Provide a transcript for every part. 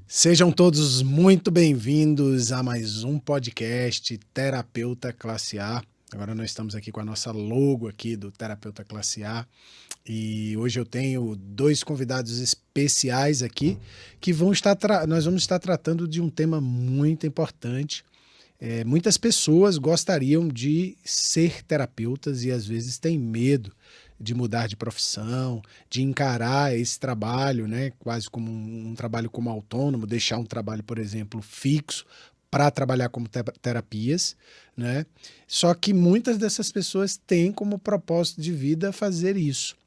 Sejam todos muito bem-vindos a mais um podcast Terapeuta Classe A. Agora nós estamos aqui com a nossa logo aqui do Terapeuta Classe A e hoje eu tenho dois convidados especiais aqui que nós vamos estar tratando de um tema muito importante. Muitas pessoas gostariam de ser terapeutas e às vezes têm medo de mudar de profissão, de encarar esse trabalho, né, quase como um trabalho como autônomo, deixar um trabalho, por exemplo, fixo para trabalhar como terapias, né? Só que muitas dessas pessoas têm como propósito de vida fazer isso.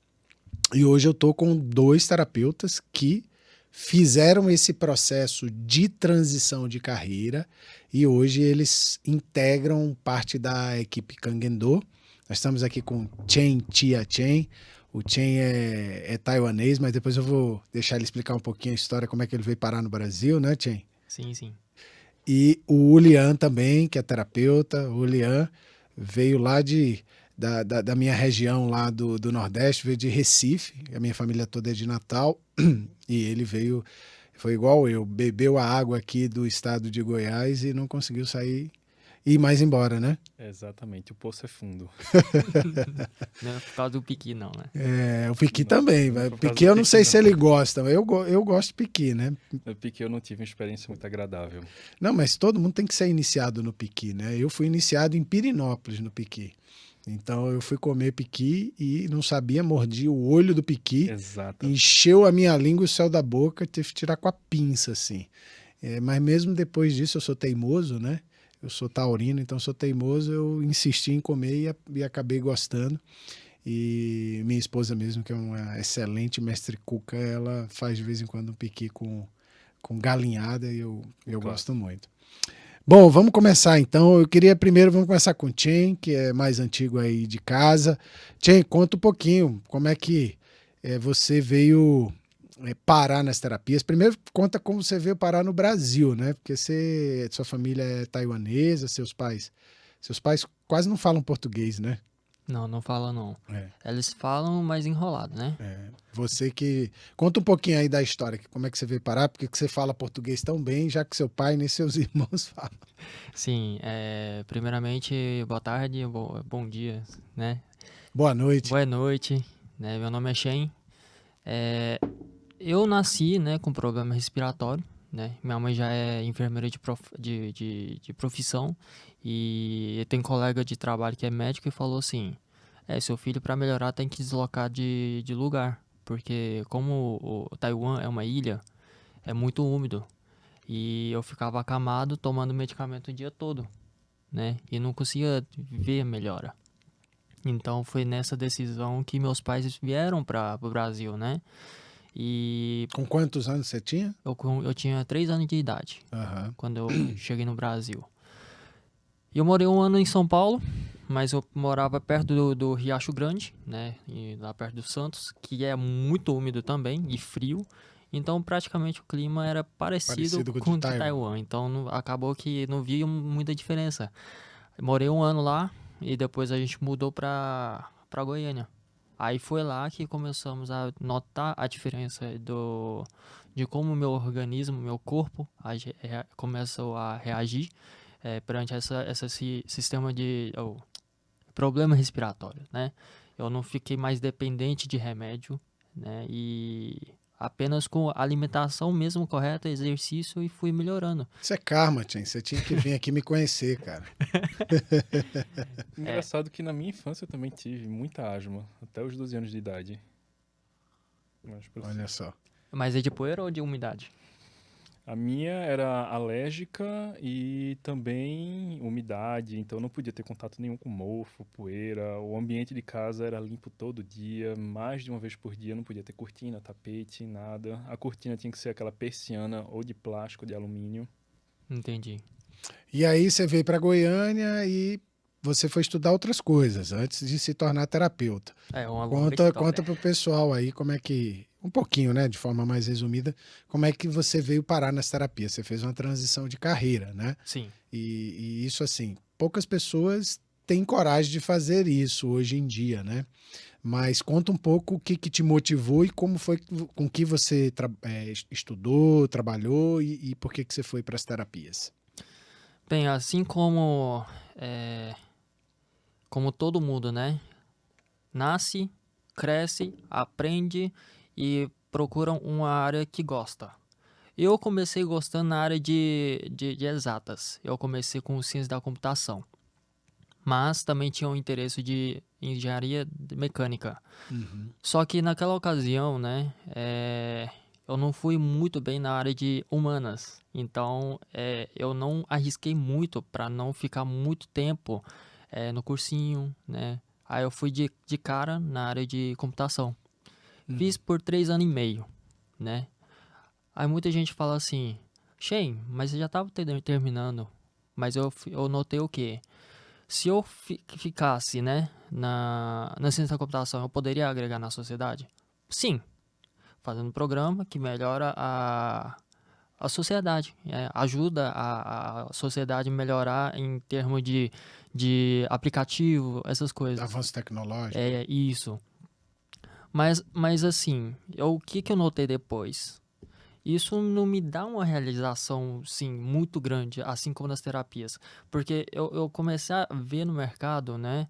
E hoje eu estou com dois terapeutas que fizeram esse processo de transição de carreira e hoje eles integram parte da equipe Kangendo. Nós estamos aqui com Chen Tia Chen. O Chen é taiwanês, mas depois eu vou deixar ele explicar um pouquinho a história, como é que ele veio parar no Brasil, né, Chen? Sim, sim. E o Lian também, que é terapeuta. O Lian veio lá da minha região lá do Nordeste, veio de Recife, a minha família toda é de Natal, e ele veio, foi igual eu, bebeu a água aqui do estado de Goiás e não conseguiu sair e ir mais embora, né? Exatamente, o poço é fundo. Não é por causa do piqui, não, né? O piqui também, não o piqui eu não sei se ele gosta, eu gosto de piqui, né? No piqui eu não tive uma experiência muito agradável. Não, mas todo mundo tem que ser iniciado no piqui, né? Eu fui iniciado em Pirinópolis no piqui. Então eu fui comer piqui e não sabia, mordi o olho do piqui, Exato. Encheu a minha língua e o céu da boca, tive que tirar com a pinça, assim. Mas mesmo depois disso eu sou teimoso, né? Eu sou taurino, então sou teimoso, eu insisti em comer e acabei gostando. E minha esposa mesmo, que é uma excelente mestre cuca, ela faz de vez em quando um piqui com galinhada e eu gosto muito. Bom, vamos começar então. Vamos começar com o Chen, que é mais antigo aí de casa. Chen, conta um pouquinho como é que você veio parar nas terapias. Primeiro, conta como você veio parar no Brasil, né? Porque sua família é taiwanesa, seus pais quase não falam português, né? Não fala não. Eles falam, mas enrolado, né? Você que... Conta um pouquinho aí da história, como é que você veio parar, porque que você fala português tão bem, já que seu pai nem seus irmãos falam. Sim, primeiramente, boa tarde, bom dia, né? Boa noite. Boa noite, né? Meu nome é Shen. Eu nasci, né, com problema respiratório, né? Minha mãe já é enfermeira de profissão e tem colega de trabalho que é médico e falou assim, seu filho para melhorar tem que deslocar de lugar, porque como o Taiwan é uma ilha, é muito úmido e eu ficava acamado tomando medicamento o dia todo, né? E não conseguia ver melhora. Então foi nessa decisão que meus pais vieram para o Brasil, né? E com quantos anos você tinha? Eu tinha 3 anos de idade, quando eu cheguei no Brasil. E eu morei 1 ano em São Paulo, mas eu morava perto do Riacho Grande, né? E lá perto do Santos, que é muito úmido também e frio. Então, praticamente, o clima era parecido com o de Taiwan. Então, acabou que não via muita diferença. Eu morei 1 ano lá e depois a gente mudou para Goiânia. Aí foi lá que começamos a notar a diferença de como o meu organismo, meu corpo começou a reagir perante esse sistema de problema respiratório, né? Eu não fiquei mais dependente de remédio, né? E apenas com alimentação mesmo correta, exercício e fui melhorando. Isso é karma, Chen. Você tinha que vir aqui me conhecer, cara. Engraçado que na minha infância eu também tive muita asma, até os 12 anos de idade. Olha só. Mas é de poeira ou de umidade? A minha era alérgica e também umidade, então não podia ter contato nenhum com mofo, poeira. O ambiente de casa era limpo todo dia, mais de uma vez por dia, não podia ter cortina, tapete, nada. A cortina tinha que ser aquela persiana ou de plástico, de alumínio. Entendi. E aí você veio para Goiânia e você foi estudar outras coisas antes de se tornar terapeuta. É uma Conta pro pessoal aí como é que um pouquinho, né, de forma mais resumida, como é que você veio parar nas terapias. Você fez uma transição de carreira, né? Sim. E isso, assim, poucas pessoas têm coragem de fazer isso hoje em dia, né? Mas conta um pouco o que te motivou e como foi com que você estudou, trabalhou e por que você foi para as terapias. Bem, assim como todo mundo, né? Nasce, cresce, aprende e procura uma área que gosta. Eu comecei gostando na área de exatas. Eu comecei com ciência da computação. Mas também tinha um interesse de engenharia mecânica. Uhum. Só que naquela ocasião, né, eu não fui muito bem na área de humanas. Então, eu não arrisquei muito para não ficar muito tempo no cursinho, né. Aí eu fui de cara na área de computação. Fiz por 3 anos e meio, né. Aí muita gente fala assim, Shane, mas você já estava terminando. Mas eu notei o quê? Se eu ficasse, né, na ciência da computação, eu poderia agregar na sociedade? Sim, fazendo um programa que melhora a sociedade, ajuda a sociedade a melhorar em termos de aplicativo, essas coisas. Avanço tecnológico. É isso. Mas assim, o que eu notei depois? Isso não me dá uma realização, sim, muito grande, assim como nas terapias. Porque eu comecei a ver no mercado, né,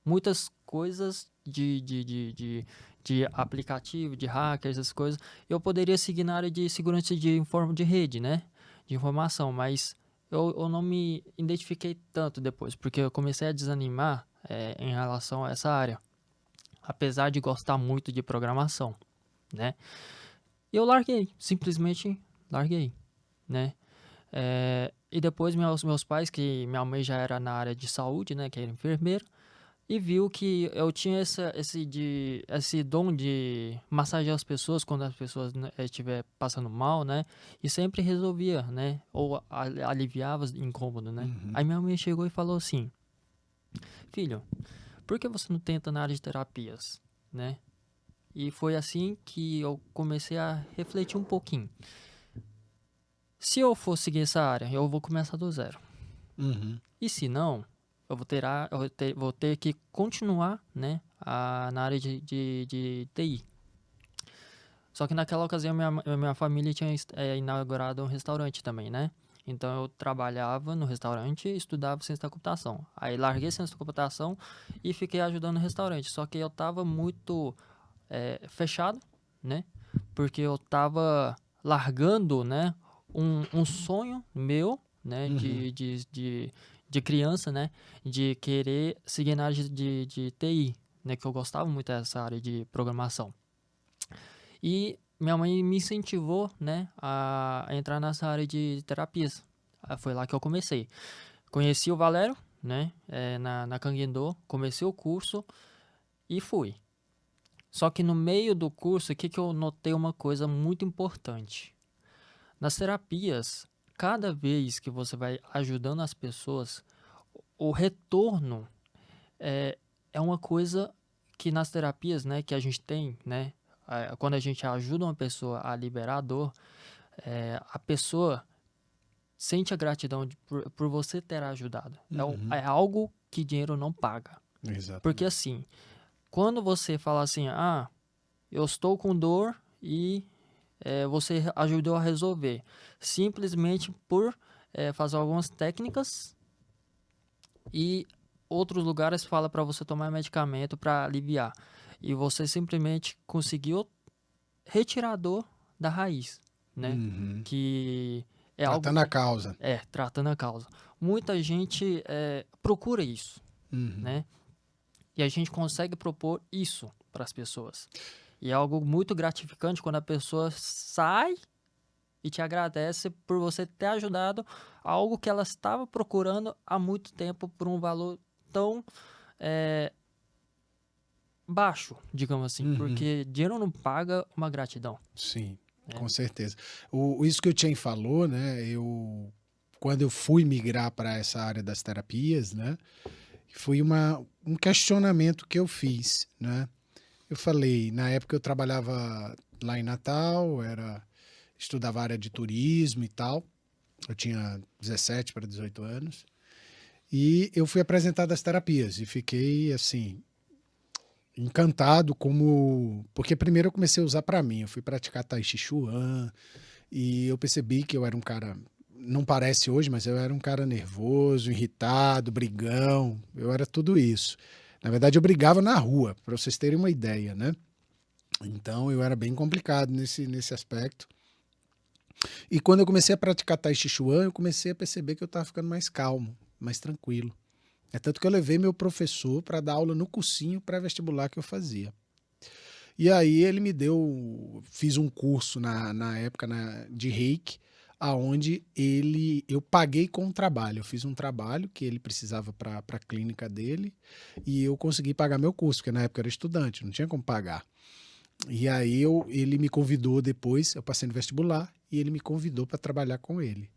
muitas coisas de aplicativo, de hackers, essas coisas. Eu poderia seguir na área de segurança de rede, né, de informação, mas eu não me identifiquei tanto depois, porque eu comecei a desanimar em relação a essa área, apesar de gostar muito de programação, né. E eu larguei, simplesmente larguei, né? E depois meus pais, que minha mãe já era na área de saúde, né, que era enfermeira, e viu que eu tinha esse dom de massagear as pessoas quando as pessoas estiver passando mal, né? E sempre resolvia, né? Ou aliviava o incômodo, né? Uhum. Aí minha mãe chegou e falou assim, filho, por que você não tenta na área de terapias, né? E foi assim que eu comecei a refletir um pouquinho. Se eu for seguir essa área, eu vou começar do zero. Uhum. E se não, eu vou ter que continuar, né, na área de TI. Só que naquela ocasião minha família tinha inaugurado um restaurante também, né? Então eu trabalhava no restaurante e estudava ciência da computação. Aí larguei ciência da computação e fiquei ajudando no restaurante. Só que eu estava muito fechado, né? Porque eu estava largando, né, um sonho meu, né, Uhum. de criança, né, de querer seguir na área de TI, né, que eu gostava muito dessa área de programação. E minha mãe me incentivou, né, a entrar nessa área de terapias. Foi lá que eu comecei. Conheci o Valério, né, na Canguindô, comecei o curso e fui. Só que no meio do curso, o que eu notei uma coisa muito importante. Nas terapias, cada vez que você vai ajudando as pessoas, o retorno é uma coisa que nas terapias, né, que a gente tem, né, quando a gente ajuda uma pessoa a liberar a dor, a pessoa sente a gratidão por você ter ajudado. Uhum. É algo que dinheiro não paga. Exatamente. Porque assim, quando você fala assim, eu estou com dor e você ajudou a resolver. Simplesmente por fazer algumas técnicas e outros lugares fala para você tomar medicamento para aliviar. E você simplesmente conseguiu retirar a dor da raiz, né? Uhum. Que é tratando algo... a causa. Tratando a causa. Muita gente procura isso, Uhum. né? E a gente consegue propor isso para as pessoas. E é algo muito gratificante quando a pessoa sai e te agradece por você ter ajudado algo que ela estava procurando há muito tempo por um valor tão baixo, digamos assim. Uhum. Porque dinheiro não paga uma gratidão. Sim, com certeza. Isso que o Chen falou, né? Quando eu fui migrar para essa área das terapias, né? Foi um questionamento que eu fiz, né? eu falei, na época eu trabalhava lá em Natal, estudava a área de turismo e tal. Eu tinha 17 para 18 anos. E eu fui apresentado às terapias e fiquei, assim, encantado porque primeiro eu comecei a usar para mim. Eu fui praticar Tai Chi Chuan e eu percebi que eu era um cara, não parece hoje, mas eu era um cara nervoso, irritado, brigão. Eu era tudo isso. Na verdade, eu brigava na rua, para vocês terem uma ideia, né? Então, eu era bem complicado nesse aspecto. E quando eu comecei a praticar Tai Chi Chuan, eu comecei a perceber que eu estava ficando mais calmo, mais tranquilo. É tanto que eu levei meu professor para dar aula no cursinho pré-vestibular que eu fazia. E aí ele me fiz um curso na época de Reiki, aonde eu paguei com um trabalho. Eu fiz um trabalho que ele precisava para a clínica dele e eu consegui pagar meu curso, porque na época eu era estudante, não tinha como pagar. E aí ele me convidou depois, eu passei no vestibular e ele me convidou para trabalhar com ele.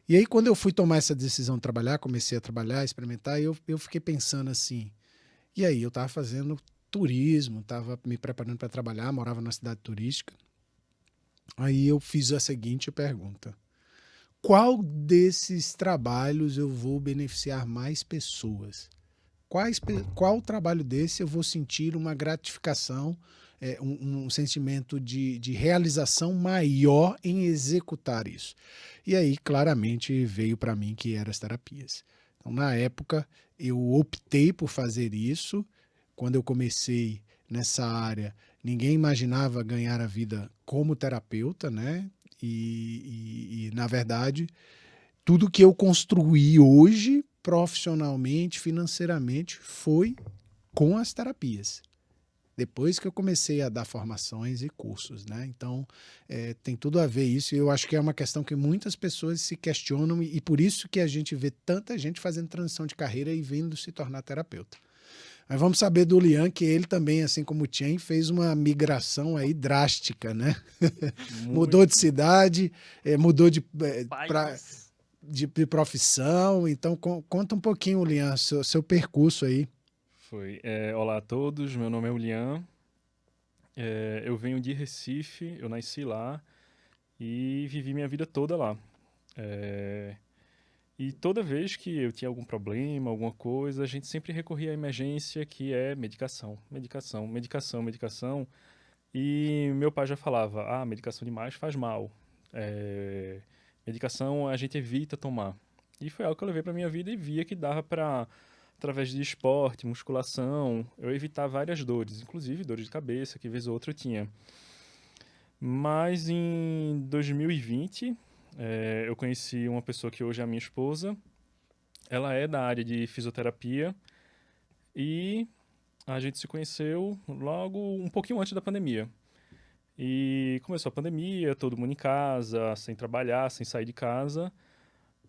E aí quando eu fui tomar essa decisão de trabalhar, comecei a trabalhar, experimentar, eu fiquei pensando assim, e aí eu estava fazendo turismo, estava me preparando para trabalhar, morava numa cidade turística. Aí eu fiz a seguinte pergunta: qual desses trabalhos eu vou beneficiar mais pessoas? Qual trabalho desse eu vou sentir uma gratificação, um sentimento de realização maior em executar isso? E aí, claramente, veio para mim que eram as terapias. Então, na época, eu optei por fazer isso. Quando eu comecei nessa área, ninguém imaginava ganhar a vida como terapeuta, né? Na verdade, tudo que eu construí hoje, profissionalmente, financeiramente, foi com as terapias. Depois que eu comecei a dar formações e cursos, né? Então, tem tudo a ver isso. E eu acho que é uma questão que muitas pessoas se questionam e por isso que a gente vê tanta gente fazendo transição de carreira e vindo se tornar terapeuta. Mas vamos saber do Lian que ele também, assim como o Chen, fez uma migração aí drástica, né? Mudou de cidade, mudou de profissão. Então, conta um pouquinho, Lian, seu percurso aí. Olá a todos, meu nome é Lian. Eu venho de Recife, eu nasci lá e vivi minha vida toda lá. E toda vez que eu tinha algum problema, alguma coisa, a gente sempre recorria à emergência, que é medicação, medicação, medicação, medicação. E meu pai já falava, medicação demais faz mal. Medicação a gente evita tomar. E foi algo que eu levei para minha vida e via que dava para, através de esporte, musculação, eu evitar várias dores, inclusive dores de cabeça, que vez ou outra eu tinha. Mas em 2020, eu conheci uma pessoa que hoje é a minha esposa. Ela é da área de fisioterapia e a gente se conheceu logo um pouquinho antes da pandemia. E começou a pandemia, todo mundo em casa, sem trabalhar, sem sair de casa.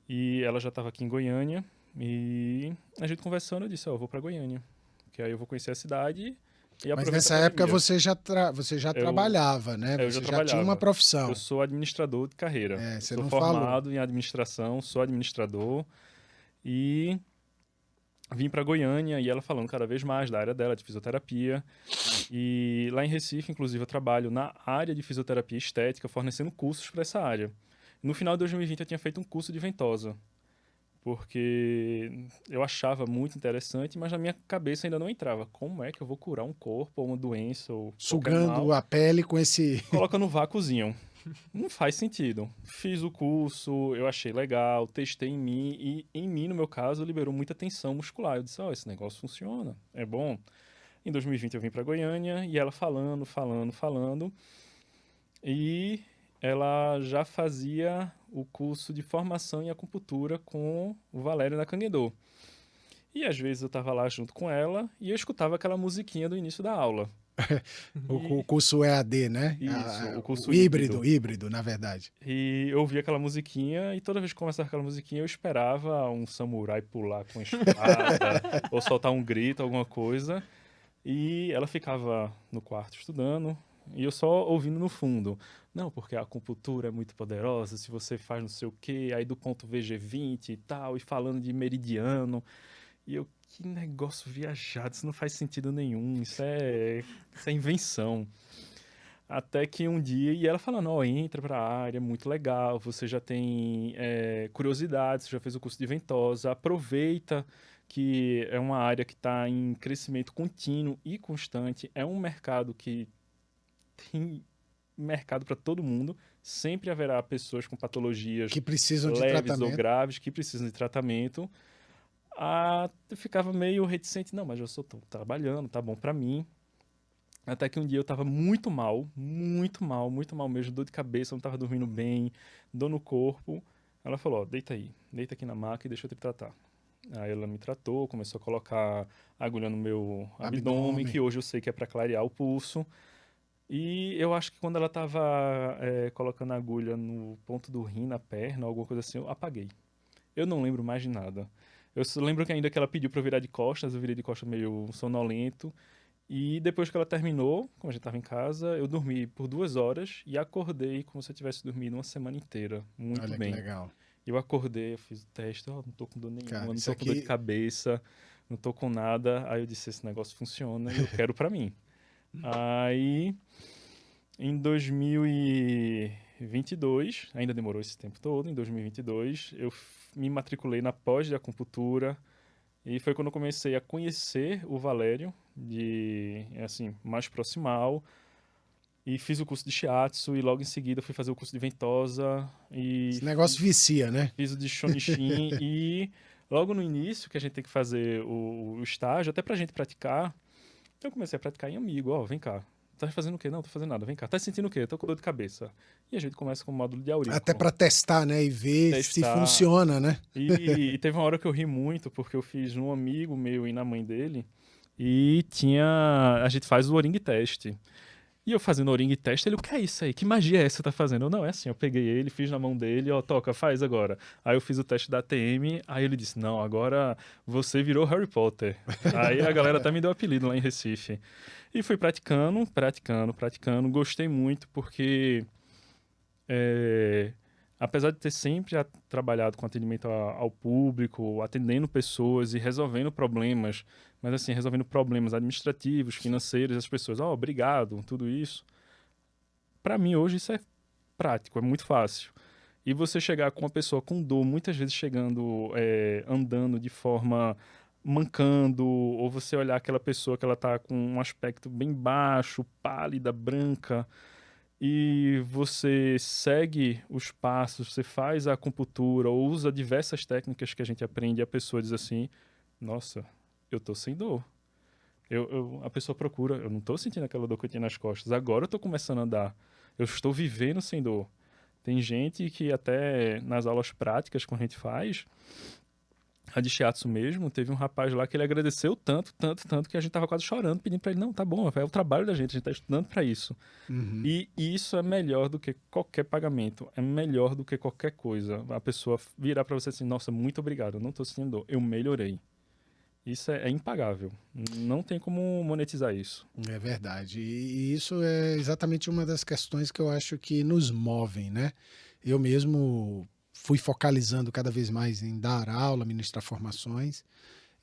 E ela já estava aqui em Goiânia. E a gente conversando, eu disse, eu vou para Goiânia. Que aí eu vou conhecer a cidade e aproveitar. Mas nessa época você já trabalhava, né? Você já tinha uma profissão. Eu sou administrador de carreira. Você sou não formado falou. em administração, sou administrador. E vim para Goiânia e ela falando cada vez mais da área dela, de fisioterapia. E lá em Recife, inclusive, eu trabalho na área de fisioterapia estética, fornecendo cursos para essa área. No final de 2020, eu tinha feito um curso de ventosa, porque eu achava muito interessante, mas na minha cabeça ainda não entrava. Como é que eu vou curar um corpo ou uma doença? Ou sugando a pele com esse... Coloca no vácuozinho. Não faz sentido. Fiz o curso, eu achei legal, testei em mim, e em mim, no meu caso, liberou muita tensão muscular. Eu disse, esse negócio funciona, é bom. Em 2020 eu vim para Goiânia, e ela falando, e ela já fazia o curso de formação em acupuntura com o Valério na Canguedô. E às vezes eu estava lá junto com ela, e eu escutava aquela musiquinha do início da aula. O curso EAD, né? Isso, o curso híbrido, na verdade. E eu ouvia aquela musiquinha, e toda vez que começava aquela musiquinha, eu esperava um samurai pular com a espada, ou soltar um grito, alguma coisa. E ela ficava no quarto estudando, e eu só ouvindo no fundo. Não, porque a acupuntura é muito poderosa, se você faz não sei o quê, aí do ponto VG20 e tal, e falando de meridiano. E eu, que negócio viajado, isso não faz sentido nenhum, isso é invenção. Até que um dia, e ela falando, ó, entra pra área, é muito legal, você já tem curiosidade, você já fez o curso de ventosa, aproveita que é uma área que está em crescimento contínuo e constante, é um mercado que tem mercado para todo mundo, sempre haverá pessoas com patologias que precisam de leves tratamento ou graves que precisam de tratamento. Eu ficava meio reticente, não, mas eu estou trabalhando, tá bom para mim. Até que um dia eu tava muito mal mesmo, dor de cabeça, não tava dormindo bem, dor no corpo. Ela falou, ó, deita aí, deita aqui na maca e deixa eu te tratar. Aí ela me tratou, começou a colocar agulha no meu abdômen, que hoje eu sei que é para clarear o pulso. E eu acho que quando ela tava colocando a agulha no ponto do rim, na perna, alguma coisa assim, eu apaguei. Eu não lembro mais de nada. Eu só lembro que ainda que ela pediu pra eu virar de costas, eu virei de costas meio sonolento. E depois que ela terminou, como a gente estava em casa, eu dormi por 2 horas e acordei como se eu tivesse dormido uma semana inteira. Muito Olha bem. Que legal. Eu acordei, eu fiz o teste, não tô com dor nenhuma, Cara, não tô com dor de cabeça, não tô com nada. Aí eu disse, esse negócio funciona e eu quero pra mim. Aí, em 2022, ainda demorou esse tempo todo, em 2022, eu me matriculei na pós de acupuntura. E foi quando eu comecei a conhecer o Valério, assim, mais proximal. E fiz o curso de Shiatsu e logo em seguida fui fazer o curso de ventosa. Esse negócio vicia, né? Fiz o de Shonishin e logo no início que a gente tem que fazer o estágio, até pra gente praticar, eu comecei a praticar em amigo. Ó, vem cá. Tá fazendo o quê? Não, tô fazendo nada. Vem cá. Tá sentindo o quê? Tô com dor de cabeça. E a gente começa com o módulo de aurículo. Até para testar, né? E ver se funciona, né? E teve uma hora que eu ri muito, porque eu fiz um amigo meu e na mãe dele, e a gente faz o Oring Test. E eu fazendo o Oring Test, ele, o que é isso aí? Que magia é essa que tá fazendo? Eu, não, é assim, eu peguei ele, fiz na mão dele, ó, toca, faz agora. Aí eu fiz o teste da ATM, aí ele disse, não, agora você virou Harry Potter. Aí a galera até me deu apelido lá em Recife. E fui praticando, gostei muito, porque apesar de ter sempre trabalhado com atendimento ao público, atendendo pessoas e resolvendo problemas, mas assim, resolvendo problemas administrativos, financeiros, as pessoas, obrigado, tudo isso. Para mim hoje isso é prático, é muito fácil. E você chegar com uma pessoa com dor, muitas vezes chegando, andando de forma mancando, ou você olhar aquela pessoa que ela tá com um aspecto bem baixo, pálida, branca, e você segue os passos, você faz a acupuntura ou usa diversas técnicas que a gente aprende e a pessoa diz assim, nossa, eu tô sem dor. A pessoa procura, eu não tô sentindo aquela dor que eu tinha nas costas, agora eu tô começando a andar, eu estou vivendo sem dor. Tem gente que até nas aulas práticas que a gente faz, a de shiatsu mesmo, teve um rapaz lá que ele agradeceu tanto, que a gente tava quase chorando, pedindo pra ele, não, tá bom, é o trabalho da gente, a gente tá estudando pra isso. Uhum. E isso é melhor do que qualquer pagamento, é melhor do que qualquer coisa. A pessoa virar pra você assim, nossa, muito obrigado, eu não tô sentindo dor, eu melhorei. Isso é impagável, não tem como monetizar isso. É verdade, e isso é exatamente uma das questões que eu acho que nos movem, né? Eu mesmo fui focalizando cada vez mais em dar aula, ministrar formações,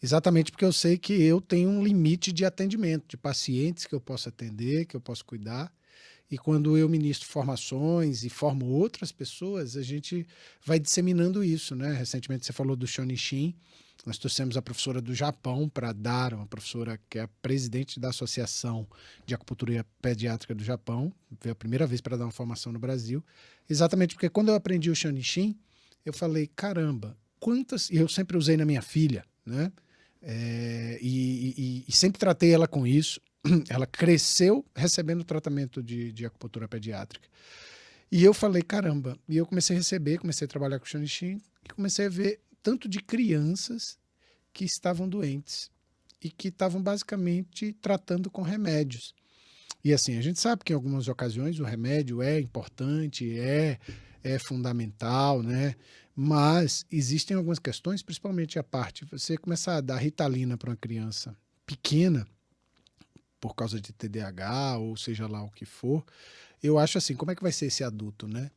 exatamente porque eu sei que eu tenho um limite de atendimento, de pacientes que eu posso atender, que eu posso cuidar, e quando eu ministro formações e formo outras pessoas, a gente vai disseminando isso, né? Recentemente você falou do Shonishin, nós trouxemos a professora do Japão para dar, uma professora que é a presidente da Associação de Acupuntura Pediátrica do Japão, veio a primeira vez para dar uma formação no Brasil, exatamente porque quando eu aprendi o Shonishin, eu falei, caramba, quantas... E eu sempre usei na minha filha, né? E sempre tratei ela com isso. Ela cresceu recebendo tratamento de acupuntura pediátrica. E eu falei, caramba, e eu comecei a receber, comecei a trabalhar com o Shonishin e comecei a ver tanto de crianças que estavam doentes e que estavam basicamente tratando com remédios. E assim, a gente sabe que em algumas ocasiões o remédio é importante, é fundamental, né? Mas existem algumas questões, principalmente a parte, você começar a dar Ritalina para uma criança pequena, por causa de TDAH, ou seja lá o que for, eu acho assim, como é que vai ser esse adulto, né?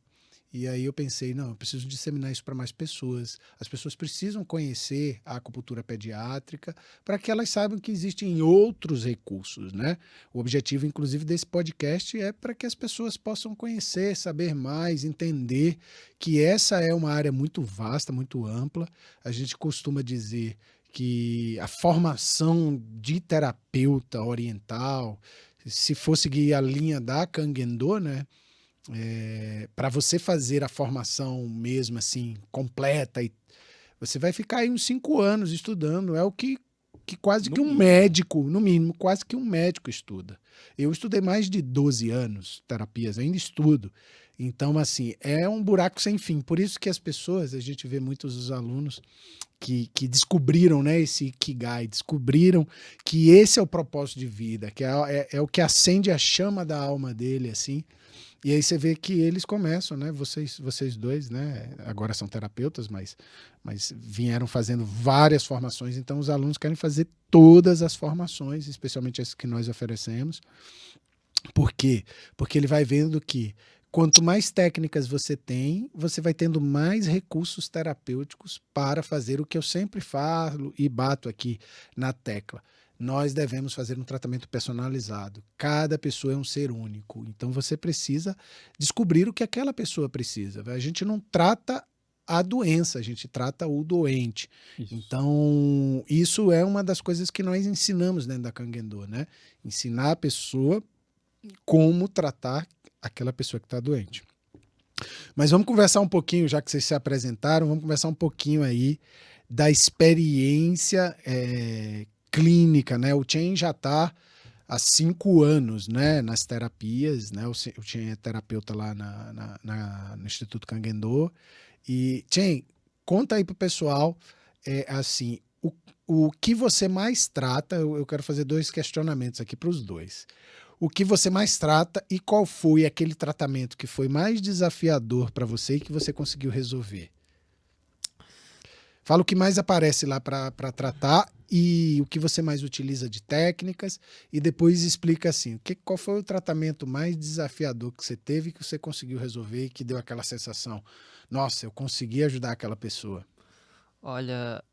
E aí eu pensei, não, eu preciso disseminar isso para mais pessoas. As pessoas precisam conhecer a acupuntura pediátrica para que elas saibam que existem outros recursos, né? O objetivo, inclusive, desse podcast é para que as pessoas possam conhecer, saber mais, entender que essa é uma área muito vasta, muito ampla. A gente costuma dizer que a formação de terapeuta oriental, se for seguir a linha da Kangen-do, né? Para você fazer a formação mesmo assim, completa, você vai ficar aí uns 5 anos estudando, é o que quase que um médico, no mínimo, quase que um médico estuda. Eu estudei mais de 12 anos terapias, ainda estudo. Então, assim, é um buraco sem fim. Por isso que as pessoas, a gente vê muitos dos alunos que descobriram, né, esse Ikigai, descobriram que esse é o propósito de vida, que é o que acende a chama da alma dele, assim. E aí você vê que eles começam, né? Vocês dois, né? Agora são terapeutas, mas vieram fazendo várias formações. Então, os alunos querem fazer todas as formações, especialmente as que nós oferecemos. Por quê? Porque ele vai vendo que quanto mais técnicas você tem, você vai tendo mais recursos terapêuticos para fazer o que eu sempre falo e bato aqui na tecla. Nós devemos fazer um tratamento personalizado. Cada pessoa é um ser único. Então você precisa descobrir o que aquela pessoa precisa. A gente não trata a doença, a gente trata o doente. Isso. Então, isso é uma das coisas que nós ensinamos dentro da Kangen-do, né? Ensinar a pessoa como tratar aquela pessoa que está doente. Mas vamos conversar um pouquinho, já que vocês se apresentaram, vamos conversar um pouquinho aí da experiência clínica, né? O Chen já está há 5 anos, né, nas terapias, né? O Chen é terapeuta lá no Instituto Kangen-do. E, Chen, conta aí pro pessoal, assim, o que você mais trata, eu quero fazer 2 questionamentos aqui para os dois. O que você mais trata e qual foi aquele tratamento que foi mais desafiador para você e que você conseguiu resolver? Fala o que mais aparece lá para tratar e o que você mais utiliza de técnicas e depois explica assim, qual foi o tratamento mais desafiador que você teve que você conseguiu resolver e que deu aquela sensação, nossa, eu consegui ajudar aquela pessoa. Olha,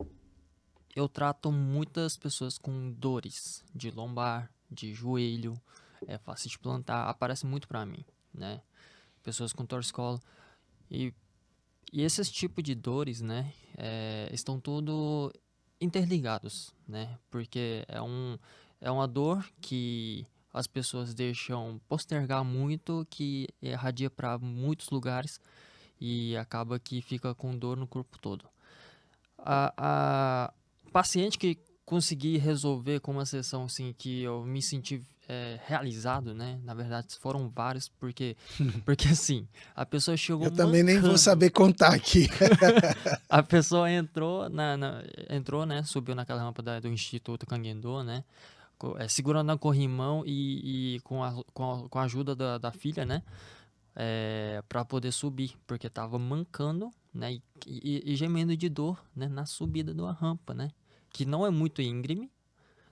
eu trato muitas pessoas com dores de lombar, de joelho, fascite plantar, aparece muito para mim, né? Pessoas com torcicolo e esses tipos de dores, né, estão tudo interligados, né? Porque é uma dor que as pessoas deixam postergar muito, que irradia para muitos lugares e acaba que fica com dor no corpo todo. A paciente que consegui resolver com uma sessão assim que eu me senti realizado, né? Na verdade, foram vários, porque assim, a pessoa chegou Eu também nem vou saber contar aqui. A pessoa entrou, entrou, né? Subiu naquela rampa do Instituto Kangen-do, né? Segurando na corrimão e com a ajuda da filha, né? Para poder subir, porque tava mancando, né? E gemendo de dor, né? Na subida de uma rampa, né? Que não é muito íngreme,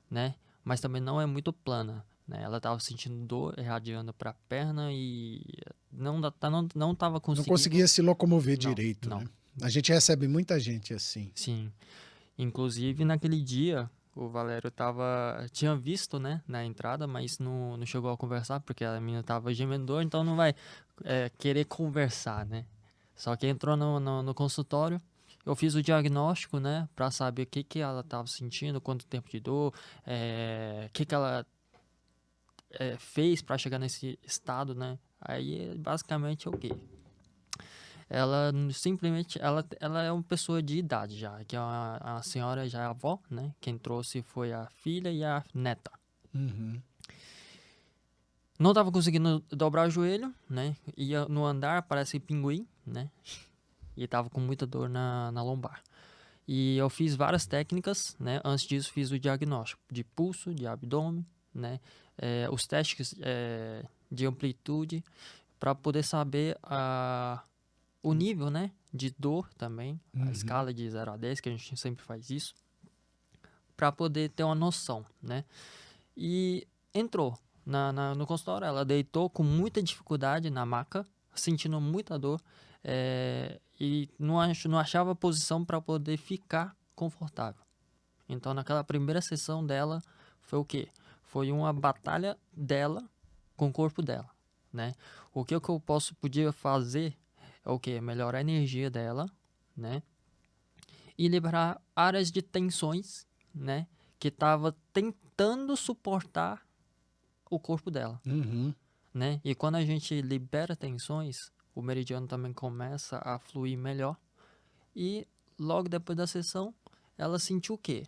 né? Mas também não é muito plana, né? Ela tava sentindo dor, irradiando para a perna e não tava conseguindo. Não conseguia se locomover direito, não. Né? A gente recebe muita gente assim. Sim. Inclusive, naquele dia, o Valério tinha visto, né, na entrada, mas não chegou a conversar, porque a menina tava gemendo dor, então não vai querer conversar, né? Só que entrou no consultório, eu fiz o diagnóstico, né, para saber o que ela tava sentindo, quanto tempo de dor, o que ela fez para chegar nesse estado, né? Aí, basicamente, é o quê? Ela simplesmente, ela é uma pessoa de idade já, que a senhora já é avó, né? Quem trouxe foi a filha e a neta. Uhum. Não tava conseguindo dobrar o joelho, né? Ia no andar, parece pinguim, né? E tava com muita dor na lombar. E eu fiz várias técnicas, né? Antes disso, fiz o diagnóstico de pulso, de abdômen, né? Os testes de amplitude, para poder saber o nível, né, de dor também, a escala de 0 a 10, que a gente sempre faz isso, para poder ter uma noção, né? E entrou no consultório, ela deitou com muita dificuldade na maca, sentindo muita dor e não achava posição para poder ficar confortável. Então, naquela primeira sessão dela, foi o quê? Foi uma batalha dela com o corpo dela, né? O que eu podia fazer é o quê? Melhorar a energia dela, né? E liberar áreas de tensões, né? Que estava tentando suportar o corpo dela, né? E quando a gente libera tensões, o meridiano também começa a fluir melhor. E logo depois da sessão, ela sentiu o quê?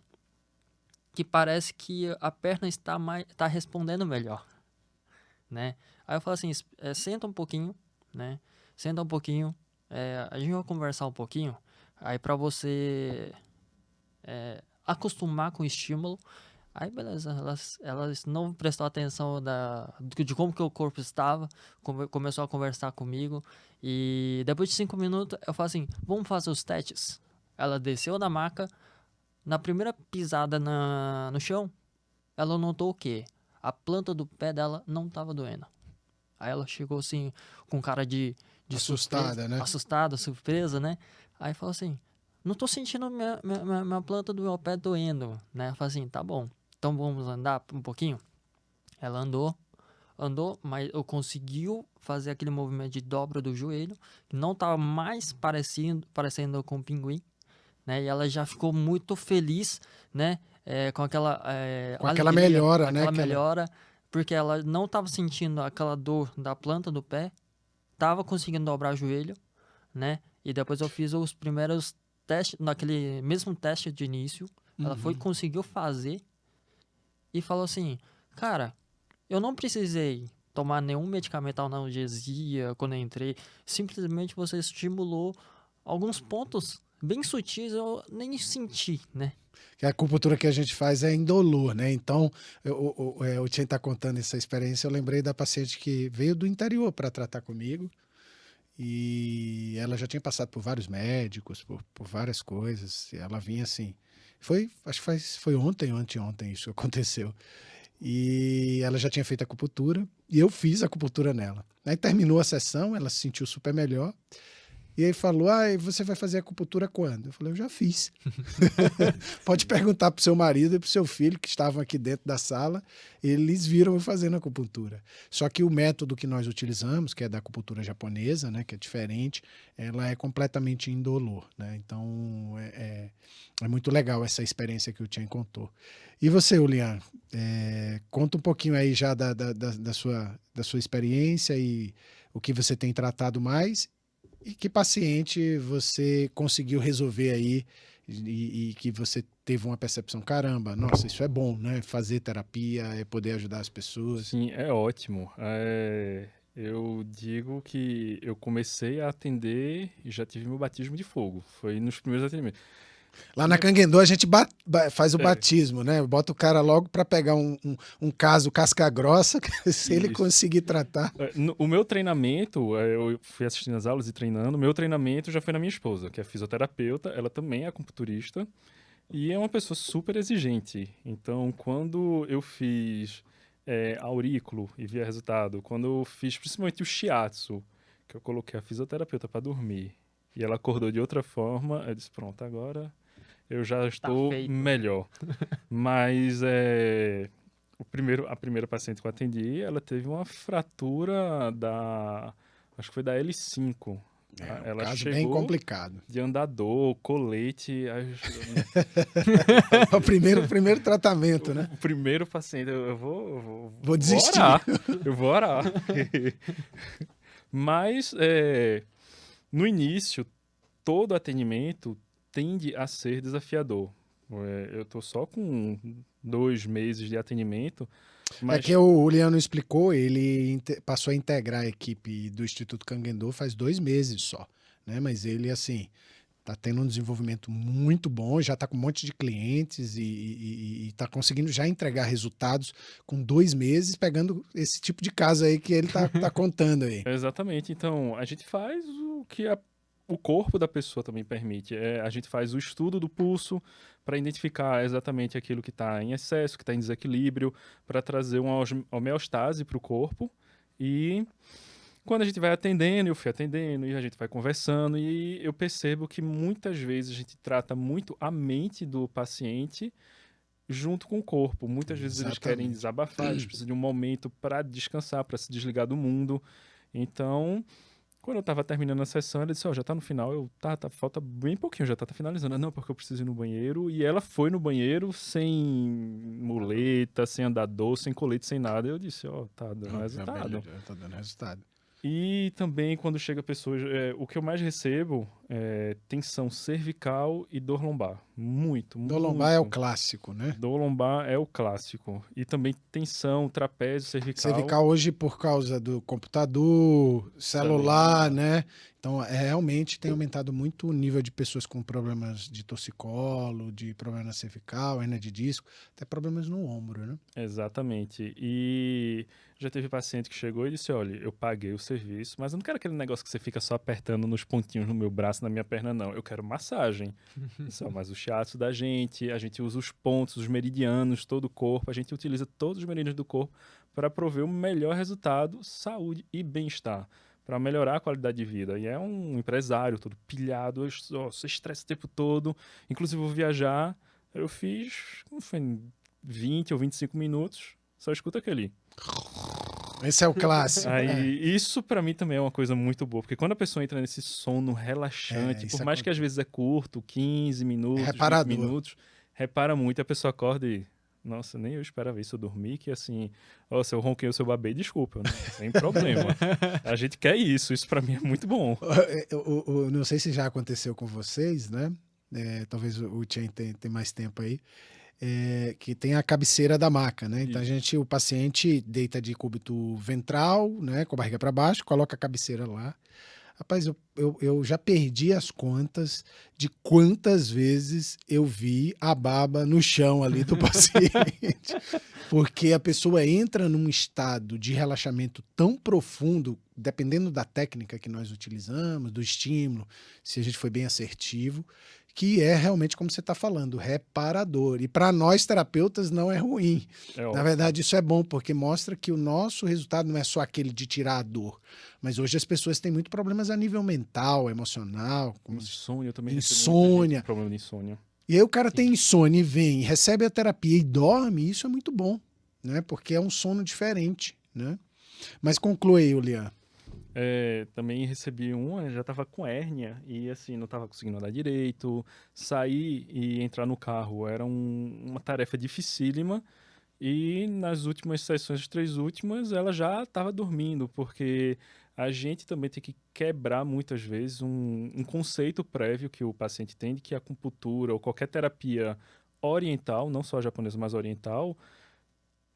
Que parece que a perna está respondendo melhor, né? Aí eu falo assim, senta um pouquinho, né? Senta um pouquinho, a gente vai conversar um pouquinho, aí para você acostumar com o estímulo. Aí beleza, elas não prestou atenção de como que o corpo estava, começou a conversar comigo, e depois de 5 minutos eu falo assim, vamos fazer os testes. Ela desceu da maca, na primeira pisada no chão, ela notou o quê? A planta do pé dela não estava doendo. Aí ela chegou assim, com cara de assustada, surpresa, né? Assustada, surpresa, né? Aí falou assim, não tô sentindo minha planta do meu pé doendo, né? Eu falei assim, tá bom, então vamos andar um pouquinho? Ela andou, mas eu conseguiu fazer aquele movimento de dobra do joelho, que não estava mais parecendo com um pinguim, né? E ela já ficou muito feliz, né? Com aquela com aquela alegria, melhora, com né? aquela melhora, porque ela não estava sentindo aquela dor da planta do pé, estava conseguindo dobrar o joelho, né? E depois eu fiz os primeiros testes, naquele mesmo teste de início, ela conseguiu fazer e falou assim, cara, eu não precisei tomar nenhum medicamento analgesia quando eu entrei, simplesmente você estimulou alguns pontos bem sutis, eu nem senti, né? Que a acupuntura que a gente faz é indolor, né? Então, o Tien está contando essa experiência, eu lembrei da paciente que veio do interior para tratar comigo, e ela já tinha passado por vários médicos, por várias coisas, e ela vinha assim, acho que foi ontem ou anteontem isso aconteceu, e ela já tinha feito acupuntura, e eu fiz acupuntura nela. Aí terminou a sessão, ela se sentiu super melhor, e aí falou, você vai fazer acupuntura quando? Eu falei, eu já fiz. Pode perguntar pro seu marido e pro seu filho que estavam aqui dentro da sala, eles viram eu fazendo acupuntura. Só que o método que nós utilizamos, que é da acupuntura japonesa, né, que é diferente, ela é completamente indolor, né? Então é muito legal essa experiência que o Tien contou. E você, Ulian, conta um pouquinho aí já da sua experiência e o que você tem tratado mais. E que paciente você conseguiu resolver aí e que você teve uma percepção, caramba, nossa, isso é bom, né? Fazer terapia, poder ajudar as pessoas. Sim, é ótimo. Eu digo que eu comecei a atender e já tive meu batismo de fogo. Foi nos primeiros atendimentos. Lá na Kangendô a gente faz o batismo, né? Bota o cara logo para pegar um caso casca grossa, se ele conseguir tratar. O meu treinamento, eu fui assistindo as aulas e treinando, o meu treinamento já foi na minha esposa, que é fisioterapeuta, ela também é acupunturista e é uma pessoa super exigente. Então, quando eu fiz aurículo e via resultado, quando eu fiz principalmente o shiatsu, que eu coloquei a fisioterapeuta para dormir, e ela acordou de outra forma, eu disse, pronto, agora eu já estou melhor. Mas a primeira paciente que eu atendi, ela teve uma fratura acho que foi da L5. Ela caso chegou bem complicado. de andador, colete. O primeiro tratamento, né? O primeiro paciente, eu vou desistir. Orar. Eu vou orar. Mas, no início, todo atendimento tende a ser desafiador. Eu estou só com 2 meses de atendimento. Mas... É que o Ulian explicou, ele passou a integrar a equipe do Instituto Kangendô faz 2 meses só, né? Mas ele, assim, está tendo um desenvolvimento muito bom, já está com um monte de clientes e está conseguindo já entregar resultados com 2 meses, pegando esse tipo de caso aí que ele tá contando aí. Exatamente. Então, a gente faz o que o corpo da pessoa também permite. A gente faz o estudo do pulso para identificar exatamente aquilo que está em excesso, que está em desequilíbrio, para trazer uma homeostase para o corpo. E Quando a gente vai atendendo, eu fui atendendo e a gente vai conversando e eu percebo que muitas vezes a gente trata muito a mente do paciente junto com o corpo. Muitas vezes eles querem Exatamente. desabafar, eles precisam de um momento para descansar, para se desligar do mundo. Então, quando eu tava terminando a sessão, ela disse, já tá no final. Eu, tá, falta bem pouquinho, já tá finalizando. Não, porque eu preciso ir no banheiro. E ela foi no banheiro sem muleta, sem andador, sem colete, sem nada. Eu disse, tá dando resultado. Tá dando resultado. E também quando chega pessoas, o que eu mais recebo é tensão cervical e dor lombar. Dor lombar é o clássico, né? Dor lombar é o clássico. E também tensão, trapézio, cervical. Cervical hoje por causa do computador, celular, também, né? Então, realmente tem aumentado muito o nível de pessoas com problemas de torcicolo, de problema na cervical, hernia de disco, até problemas no ombro, né? Exatamente. E já teve paciente que chegou e disse, olha, eu paguei o serviço, mas eu não quero aquele negócio que você fica só apertando nos pontinhos no meu braço, na minha perna, não. Eu quero massagem. Mas o shiatsu da gente, a gente usa os pontos, os meridianos, todo o corpo, a gente utiliza todos os meridianos do corpo para prover o melhor resultado, saúde e bem-estar, para melhorar a qualidade de vida. E é um empresário todo pilhado, você estressa o tempo todo, inclusive vou viajar, eu fiz, como foi, 20 ou 25 minutos, só escuta aquele. Esse é o clássico. Aí, isso pra mim também é uma coisa muito boa, porque quando a pessoa entra nesse sono relaxante, por mais que às vezes é curto, 15 minutos, 20 minutos, repara muito, a pessoa acorda e, nossa, nem eu esperava isso, eu dormi, que assim, se eu ronquei o seu babê, desculpa, né? Sem problema. A gente quer isso pra mim é muito bom. Eu não sei se já aconteceu com vocês, né? Talvez o Tien tem mais tempo aí. Que tem a cabeceira da maca, né? Então o paciente deita de cúbito ventral, né? Com a barriga para baixo, coloca a cabeceira lá. Rapaz, eu já perdi as contas de quantas vezes eu vi a baba no chão ali do paciente. Porque a pessoa entra num estado de relaxamento tão profundo, dependendo da técnica que nós utilizamos, do estímulo, se a gente foi bem assertivo, que é realmente, como você está falando, reparador. E para nós terapeutas não é ruim. Na verdade, isso é bom, porque mostra que o nosso resultado não é só aquele de tirar a dor. Mas hoje as pessoas têm muitos problemas a nível mental, emocional. Insônia, eu também insônia. Problema de insônia. E aí o cara tem insônia e vem, recebe a terapia e dorme, isso é muito bom, né? Porque é um sono diferente, né? Mas conclui aí, Lian. Também recebi já tava com hérnia e assim, não tava conseguindo andar direito, sair e entrar no carro era uma tarefa dificílima e nas últimas sessões, as 3 últimas, ela já estava dormindo, porque a gente também tem que quebrar muitas vezes um conceito prévio que o paciente tem de que a acupuntura ou qualquer terapia oriental, não só japonesa, mas oriental,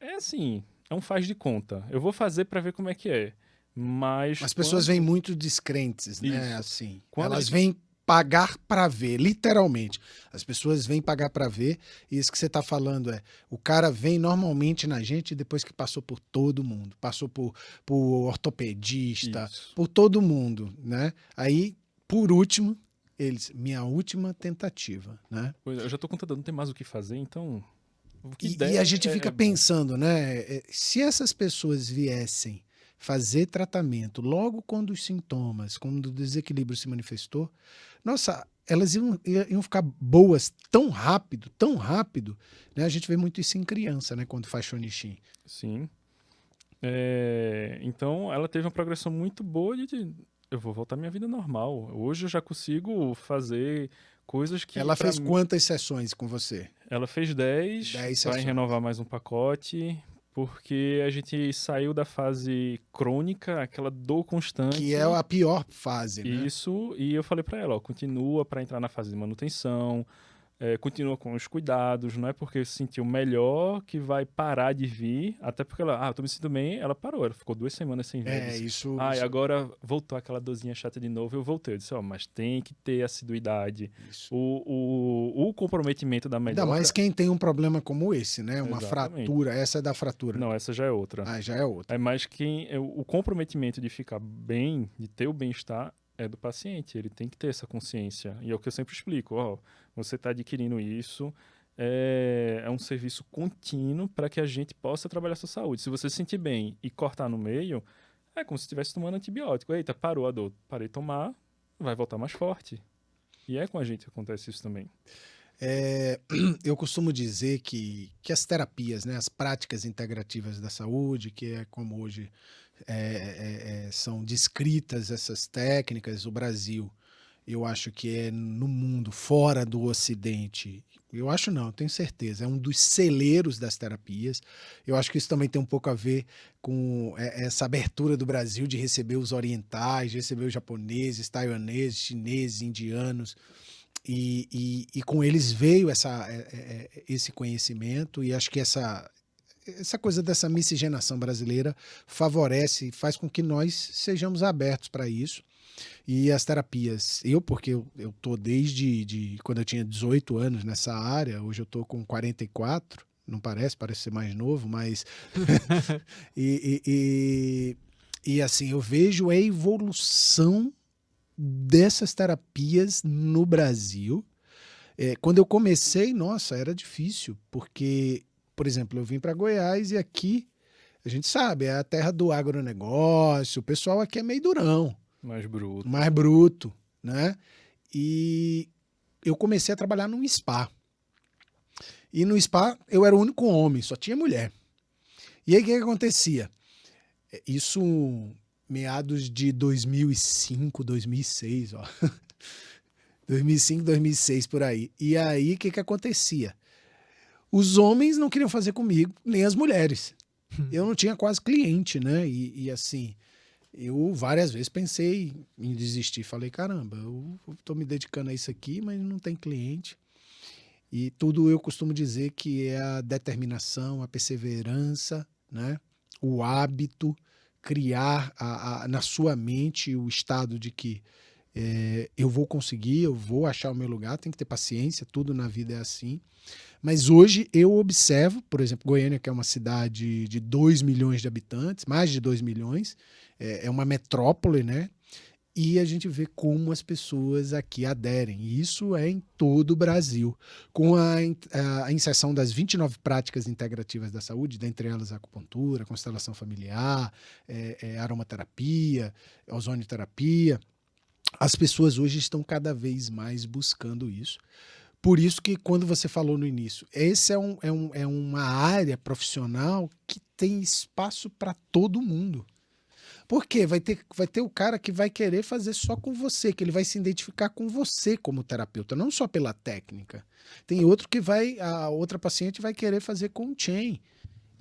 é assim, é um faz de conta. Eu vou fazer para ver como é que é. Mas as pessoas vêm muito descrentes, né? Isso. Assim, elas vêm pagar para ver, literalmente. As pessoas vêm pagar para ver, e isso que você está falando o cara vem normalmente na gente depois que passou por todo mundo, passou por ortopedista, por todo mundo, né? Aí, por último, minha última tentativa, né? Pois eu já tô contando, não tem mais o que fazer, então... E a gente fica pensando, né? Se essas pessoas viessem fazer tratamento logo quando os sintomas, quando o desequilíbrio se manifestou, nossa, elas iam ficar boas tão rápido, né? A gente vê muito isso em criança, né? Quando faz Shonishin. Sim. Então, ela teve uma progressão muito boa de eu vou voltar à minha vida normal. Hoje eu já consigo fazer coisas que... Ela fez quantas sessões com você? Ela fez 10 vai renovar mais um pacote... Porque a gente saiu da fase crônica, aquela dor constante. Que é a pior fase, né? Isso, e eu falei para ela, continua para entrar na fase de manutenção, continua com os cuidados, não é porque se sentiu melhor que vai parar de vir, até porque ela, eu tô me sentindo bem, ela parou, ela ficou 2 semanas sem vir. Isso. E agora voltou aquela dorzinha chata de novo, eu voltei. Eu disse, mas tem que ter assiduidade. Isso. O comprometimento da melhora... Ainda mais quem tem um problema como esse, né? Uma Exatamente. fratura, essa é da fratura. Não, essa já é outra. Já é outra. É mais o comprometimento de ficar bem, de ter o bem-estar, é do paciente, ele tem que ter essa consciência. E é o que eu sempre explico, você está adquirindo isso, é um serviço contínuo para que a gente possa trabalhar a sua saúde. Se você se sentir bem e cortar no meio, É como se estivesse tomando antibiótico. Eita, parou a dor. Parei de tomar, vai voltar mais forte. E é com a gente que acontece isso também. Eu costumo dizer que as terapias, né, as práticas integrativas da saúde, que é como hoje são descritas essas técnicas, o Brasil, eu acho que é no mundo, fora do Ocidente, eu acho não, eu tenho certeza, é um dos celeiros das terapias. Eu acho que isso também tem um pouco a ver com essa abertura do Brasil de receber os orientais, de receber os japoneses, taiwaneses, chineses, indianos, e com eles veio esse conhecimento, e acho que essa coisa dessa miscigenação brasileira favorece, faz com que nós sejamos abertos para isso. E as terapias, porque eu tô desde quando eu tinha 18 anos nessa área, hoje eu tô com 44, não parece ser mais novo, mas e assim, eu vejo a evolução dessas terapias no Brasil. Quando eu comecei, nossa, era difícil, porque, por exemplo, eu vim para Goiás e aqui, a gente sabe, é a terra do agronegócio, o pessoal aqui é meio durão. Mais bruto, né? E eu comecei a trabalhar num spa. E no spa eu era o único homem, só tinha mulher. E aí o que acontecia? Isso meados de 2005, 2006, ó. 2005, 2006, por aí. E aí o que acontecia? Os homens não queriam fazer comigo, nem as mulheres. Eu não tinha quase cliente, né? E assim... Eu várias vezes pensei em desistir. Falei, caramba, eu estou me dedicando a isso aqui, mas não tem cliente. E tudo eu costumo dizer que é a determinação, a perseverança, né? O hábito, criar na sua mente o estado de que eu vou conseguir, eu vou achar o meu lugar, tem que ter paciência, tudo na vida é assim. Mas hoje eu observo, por exemplo, Goiânia, que é uma cidade de 2 milhões de habitantes, mais de 2 milhões, é uma metrópole, né? E a gente vê como as pessoas aqui aderem. E isso é em todo o Brasil. Com a inserção das 29 práticas integrativas da saúde, dentre elas a acupuntura, constelação familiar, aromaterapia, ozonioterapia, as pessoas hoje estão cada vez mais buscando isso. Por isso que quando você falou no início, esse é uma área profissional que tem espaço para todo mundo. Por quê? Vai ter o cara que vai querer fazer só com você, que ele vai se identificar com você como terapeuta, não só pela técnica. Tem outro que a outra paciente vai querer fazer com o Chen,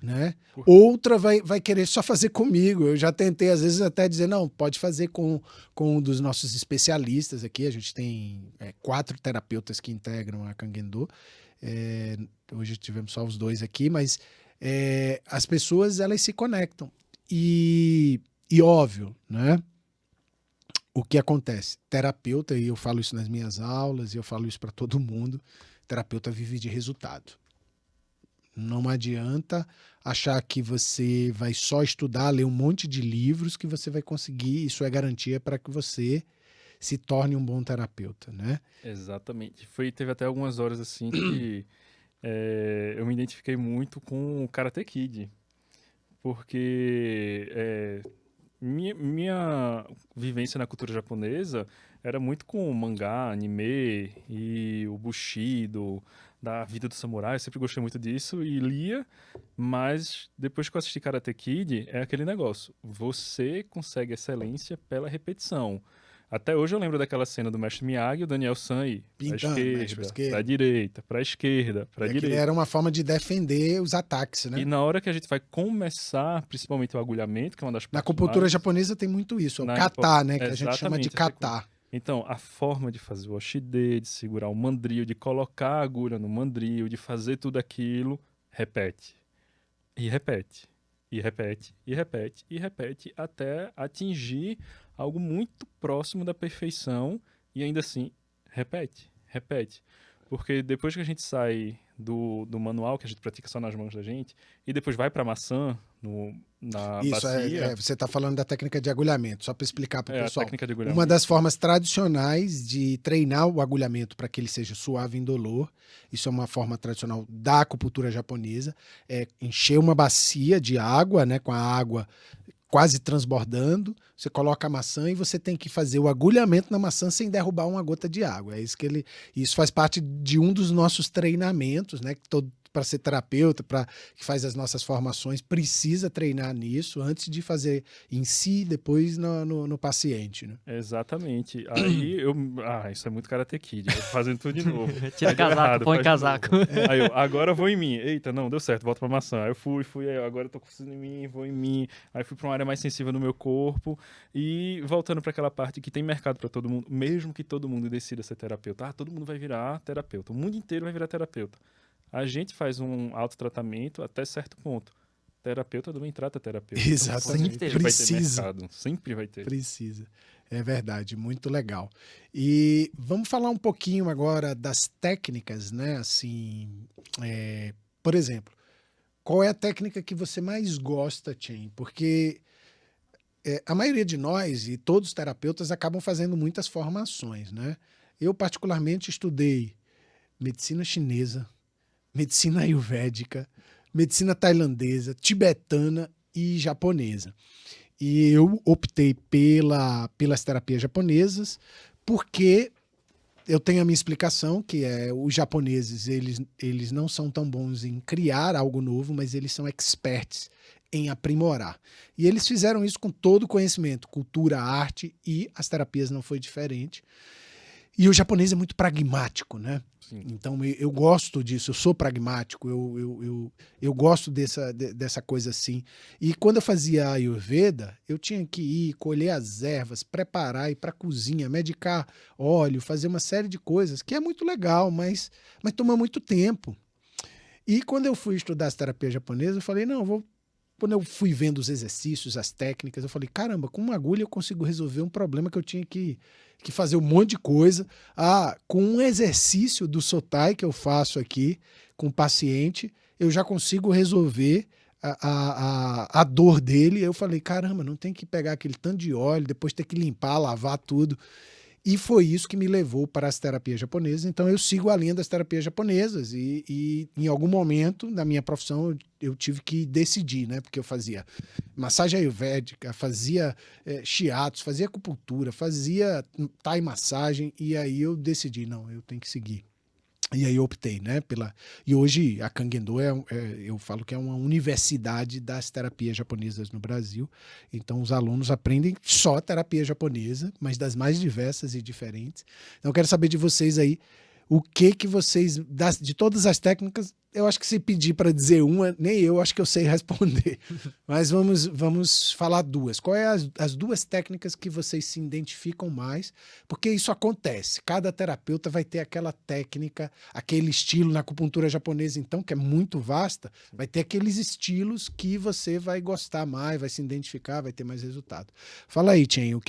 né? Outra vai querer só fazer comigo. Eu já tentei, às vezes, até dizer, não, pode fazer com um dos nossos especialistas aqui. A gente tem 4 terapeutas que integram a Kangen-do. Hoje tivemos só os 2 aqui, mas as pessoas, elas se conectam. E óbvio, né? O que acontece? Terapeuta, e eu falo isso nas minhas aulas, e eu falo isso para todo mundo, terapeuta vive de resultado. Não adianta achar que você vai só estudar, ler um monte de livros que você vai conseguir, isso é garantia para que você se torne um bom terapeuta, né? Exatamente. Teve até algumas horas assim que eu me identifiquei muito com o Karate Kid, porque minha vivência na cultura japonesa era muito com mangá, anime e o Bushido, da vida do samurai. Eu sempre gostei muito disso e lia, mas depois que eu assisti Karate Kid, é aquele negócio. Você consegue excelência pela repetição. Até hoje eu lembro daquela cena do mestre Miyagi, o Daniel San aí, pra esquerda, pra direita, pra esquerda, pra direita. Era uma forma de defender os ataques, né? E na hora que a gente vai começar, principalmente o agulhamento, que é uma das partes na acupuntura japonesa tem muito isso, o kata, né? Que a gente chama de kata. Então, a forma de fazer o oshide, de segurar o mandril, de colocar a agulha no mandril, de fazer tudo aquilo, repete. E repete. E repete, e repete, e repete, até atingir algo muito próximo da perfeição e ainda assim, repete, repete. Porque depois que a gente sai do manual, que a gente pratica só nas mãos da gente, e depois vai para a maçã, na bacia... Você está falando da técnica de agulhamento, só para explicar para o pessoal. A técnica de agulhamento. Uma das formas tradicionais de treinar o agulhamento para que ele seja suave e indolor, isso é uma forma tradicional da acupuntura japonesa, é encher uma bacia de água, né, com a água quase transbordando, você coloca a maçã e você tem que fazer o agulhamento na maçã sem derrubar uma gota de água. É isso que isso faz parte de um dos nossos treinamentos, né? Para ser terapeuta, que faz as nossas formações, precisa treinar nisso antes de fazer em si, depois no paciente. Né? Exatamente. Aí isso é muito Karate Kid, fazendo tudo de novo. Tira casaco, põe casaco. Aí agora eu vou em mim. Eita, não, deu certo, volta pra maçã. Aí eu fui, aí agora eu tô conseguindo em mim, vou em mim. Aí fui pra uma área mais sensível no meu corpo. E voltando pra aquela parte que tem mercado pra todo mundo, mesmo que todo mundo decida ser terapeuta. Todo mundo vai virar terapeuta. O mundo inteiro vai virar terapeuta. A gente faz um autotratamento até certo ponto. Terapeuta também trata terapeuta. Exatamente. Então, precisa. Vai ter mercado. Sempre vai ter. Precisa. É verdade, muito legal. E vamos falar um pouquinho agora das técnicas, né? Assim, por exemplo, qual é a técnica que você mais gosta, Chen? Porque a maioria de nós e todos os terapeutas acabam fazendo muitas formações, né? Eu, particularmente, estudei medicina chinesa, medicina ayurvédica, medicina tailandesa, tibetana e japonesa. E eu optei pelas terapias japonesas porque eu tenho a minha explicação, que os japoneses eles não são tão bons em criar algo novo, mas eles são experts em aprimorar. E eles fizeram isso com todo o conhecimento, cultura, arte, e as terapias não foi diferente. E o japonês é muito pragmático, né? Sim. Então eu gosto disso, eu sou pragmático, eu gosto dessa coisa assim. E quando eu fazia Ayurveda, eu tinha que ir, colher as ervas, preparar, ir para a cozinha, medicar óleo, fazer uma série de coisas, que é muito legal, mas toma muito tempo. E quando eu fui estudar as terapias japonesas, eu falei, quando eu fui vendo os exercícios, as técnicas, eu falei, caramba, com uma agulha eu consigo resolver um problema que eu tinha que fazer um monte de coisa. Com um exercício do Sotai que eu faço aqui com o paciente, eu já consigo resolver a dor dele. Eu falei, caramba, não tem que pegar aquele tanto de óleo, depois ter que limpar, lavar tudo. E foi isso que me levou para as terapias japonesas. Então eu sigo a linha das terapias japonesas e em algum momento da minha profissão eu tive que decidir, né? Porque eu fazia massagem ayurvédica, fazia shiatsu, fazia acupuntura, fazia thai massagem, e aí eu decidi, não, eu tenho que seguir. E aí eu optei, né? E hoje a Kangen-do eu falo que é uma universidade das terapias japonesas no Brasil. Então os alunos aprendem só terapia japonesa, mas das mais diversas e diferentes. Então eu quero saber de vocês aí, o que vocês, de todas as técnicas, eu acho que se pedir para dizer uma, nem eu acho que eu sei responder. Mas vamos falar duas. Qual é as duas técnicas que vocês se identificam mais? Porque isso acontece. Cada terapeuta vai ter aquela técnica, aquele estilo na acupuntura japonesa, então, que é muito vasta, vai ter aqueles estilos que você vai gostar mais, vai se identificar, vai ter mais resultado. Fala aí, Chen,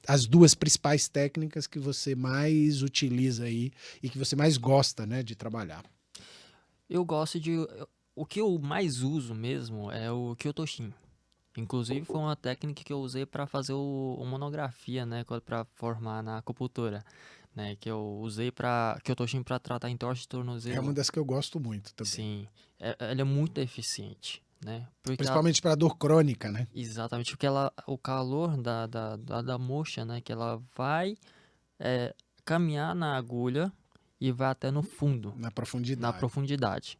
as duas principais técnicas que você mais utiliza aí e que você mais gosta, né, de trabalhar. Eu gosto o que eu mais uso mesmo é o Kyotoshin. Inclusive foi uma técnica que eu usei para fazer uma monografia, né, para formar na acupuntura, né, que eu usei para Kyotoshin para tratar entorse de tornozelo. É uma das que eu gosto muito também. Sim, ela é muito eficiente, né? Principalmente para dor crônica, né? Exatamente, porque o calor da moxa, né, que ela vai caminhar na agulha e vai até no fundo. Na profundidade.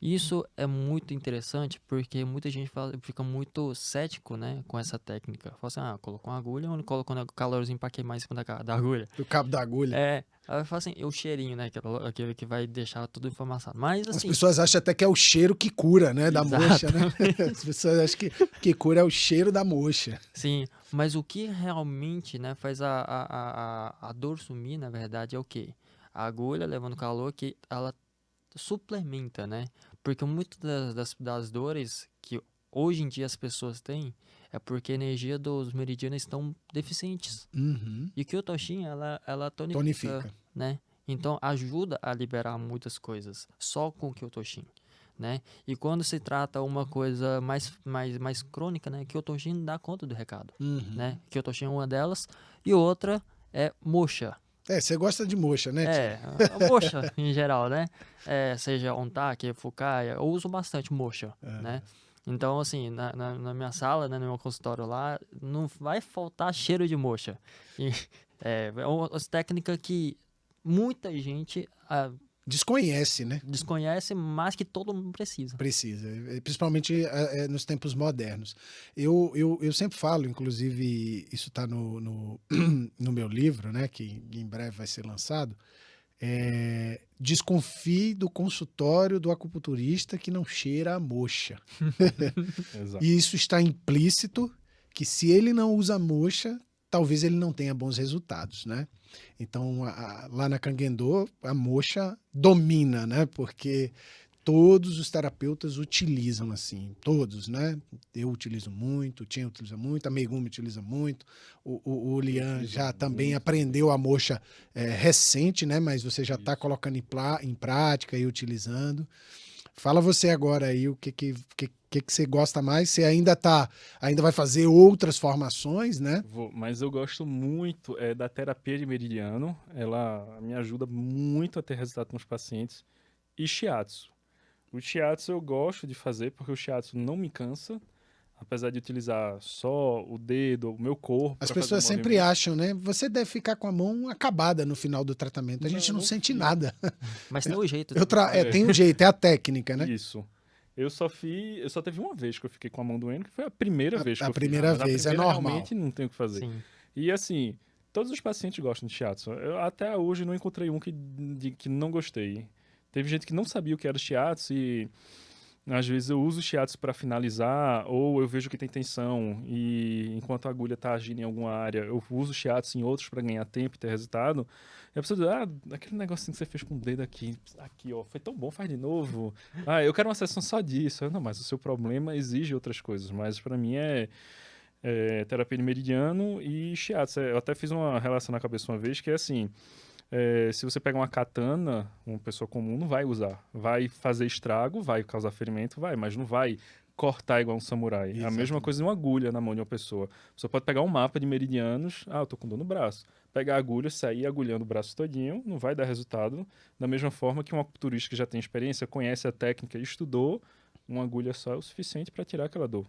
Isso é muito interessante porque muita gente fica muito cético, né, com essa técnica. Fala assim, colocou uma agulha, onde colocou um calorzinho para queimar em cima da agulha. Do cabo da agulha. Aí fala assim, o cheirinho, né, aquele que vai deixar tudo inflamação. Mas assim... As pessoas acham até que é o cheiro que cura, né, da moxa, né? As pessoas acham que cura é o cheiro da moxa. Sim, mas o que realmente, né, faz a dor sumir, na verdade, é o quê? A agulha levando calor que ela suplementa, né? Porque muitas das dores que hoje em dia as pessoas têm é porque a energia dos meridianos estão deficientes. Uhum. E o Kyotoshin, ela tonifica, né? Então ajuda a liberar muitas coisas só com o Kyotoshin, né? E quando se trata uma coisa mais crônica, né? Kyotoshin dá conta do recado, né? Kyotoshin é uma delas e outra é moxa. Você gosta de moxa, né? A moxa em geral, né? Seja Ontake, Fukai, eu uso bastante moxa, né? Então, assim, na minha sala, né, no meu consultório lá, não vai faltar cheiro de moxa. E, é uma técnica que muita gente desconhece, né? Desconhece, mas que todo mundo precisa. Precisa, principalmente nos tempos modernos. Eu sempre falo, inclusive isso está no meu livro, né, que em breve vai ser lançado, desconfie do consultório do acupunturista que não cheira a moxa. E isso está implícito que se ele não usa moxa, talvez ele não tenha bons resultados, né? Então, lá na Kangendō, a moxa domina, né? Porque todos os terapeutas utilizam, assim, todos, né? Eu utilizo muito, o Tien utiliza muito, a Megumi utiliza muito, o Lian já também aprendeu a moxa recente, né? Mas você já está colocando em prática e utilizando. Fala você agora aí o que você gosta mais. Você ainda vai fazer outras formações, né? Mas eu gosto muito da terapia de meridiano. Ela me ajuda muito a ter resultado com os pacientes. E shiatsu. O shiatsu eu gosto de fazer porque o shiatsu não me cansa. Apesar de utilizar só o dedo, o meu corpo. As pessoas sempre acham, né? Você deve ficar com a mão acabada no final do tratamento. A gente não sente nada. Mas tem o jeito. Tem um jeito, é a técnica, né? Isso. Eu só teve uma vez que eu fiquei com a mão doendo, que foi a primeira vez que eu fiz. A primeira vez, é normal. Realmente não tem o que fazer. Sim. E assim, todos os pacientes gostam de shiatsu. Eu até hoje não encontrei um que não gostei. Teve gente que não sabia o que era shiatsu e às vezes eu uso o shiatsu para finalizar, ou eu vejo que tem tensão e enquanto a agulha está agindo em alguma área, eu uso o shiatsu em outros para ganhar tempo e ter resultado. E a pessoa diz, aquele negocinho que você fez com o dedo aqui, ó, foi tão bom, faz de novo. Eu quero uma sessão só disso. Não, mas o seu problema exige outras coisas. Mas para mim é terapia de meridiano e shiatsu. Eu até fiz uma relação na cabeça uma vez que é assim... se você pega uma katana, uma pessoa comum não vai usar. Vai fazer estrago, vai causar ferimento, mas não vai cortar igual um samurai. Exatamente. A mesma coisa de uma agulha na mão de uma pessoa. Você pode pegar um mapa de meridianos, eu tô com dor no braço. Pegar a agulha, sair agulhando o braço todinho, não vai dar resultado. Da mesma forma que um acupunturista que já tem experiência, conhece a técnica e estudou, uma agulha só é o suficiente para tirar aquela dor.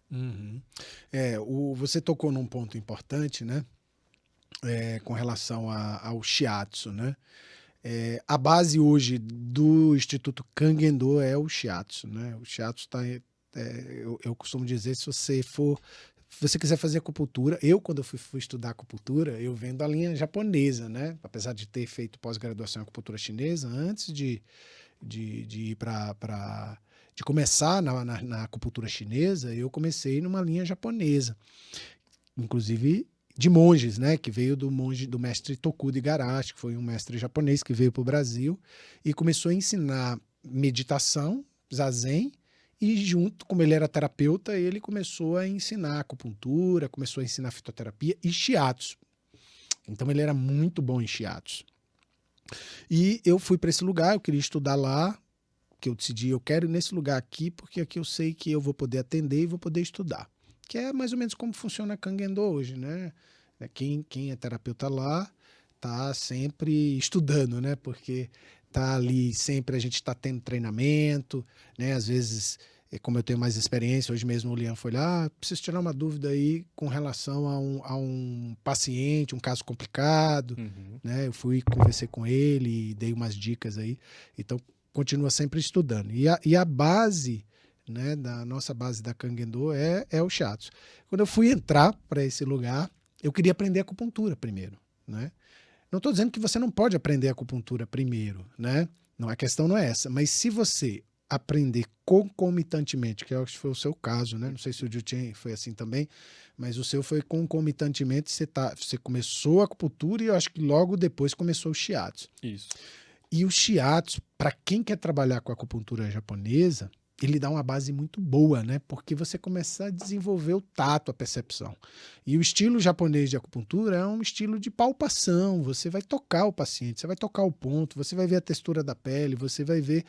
Uhum. Você tocou num ponto importante, né? Com relação ao shiatsu, né? A base hoje do Instituto Kangendō é o shiatsu, né? O shiatsu está... eu costumo dizer, se você quiser fazer acupuntura, quando eu fui estudar acupuntura, eu vendo a linha japonesa, né? Apesar de ter feito pós-graduação em acupuntura chinesa, antes de ir de começar na acupuntura chinesa, eu comecei numa linha japonesa. Inclusive de monges, né, que veio do mestre Tokuda Igarashi, que foi um mestre japonês que veio para o Brasil e começou a ensinar meditação, zazen, e junto, como ele era terapeuta, ele começou a ensinar acupuntura, começou a ensinar fitoterapia e shiatsu. Então ele era muito bom em shiatsu. E eu fui para esse lugar, eu queria estudar lá, que eu decidi, eu quero ir nesse lugar aqui, porque aqui eu sei que eu vou poder atender e vou poder estudar. Que é mais ou menos como funciona a Kangendō hoje, né? Quem é terapeuta lá está sempre estudando, né? Porque tá ali sempre, a gente está tendo treinamento, né? Às vezes, como eu tenho mais experiência, hoje mesmo o Lian foi lá, preciso tirar uma dúvida aí com relação a um paciente, um caso complicado, né? Eu fui, conversei com ele e dei umas dicas aí. Então, continua sempre estudando. E a base... né, da nossa base da Kangendō é o shiatsu. Quando eu fui entrar para esse lugar, eu queria aprender acupuntura primeiro, né? Não estou dizendo que você não pode aprender acupuntura primeiro, né? Não, a questão não é essa. Mas se você aprender concomitantemente, que eu acho que foi o seu caso, né? Não sei se o Jiu-Jitsu foi assim também, mas o seu foi concomitantemente, você começou a acupuntura e eu acho que logo depois começou o shiatsu. Isso. E o shiatsu, para quem quer trabalhar com a acupuntura japonesa, ele dá uma base muito boa, né? Porque você começa a desenvolver o tato, a percepção. E o estilo japonês de acupuntura é um estilo de palpação. Você vai tocar o paciente, você vai tocar o ponto, você vai ver a textura da pele, você vai ver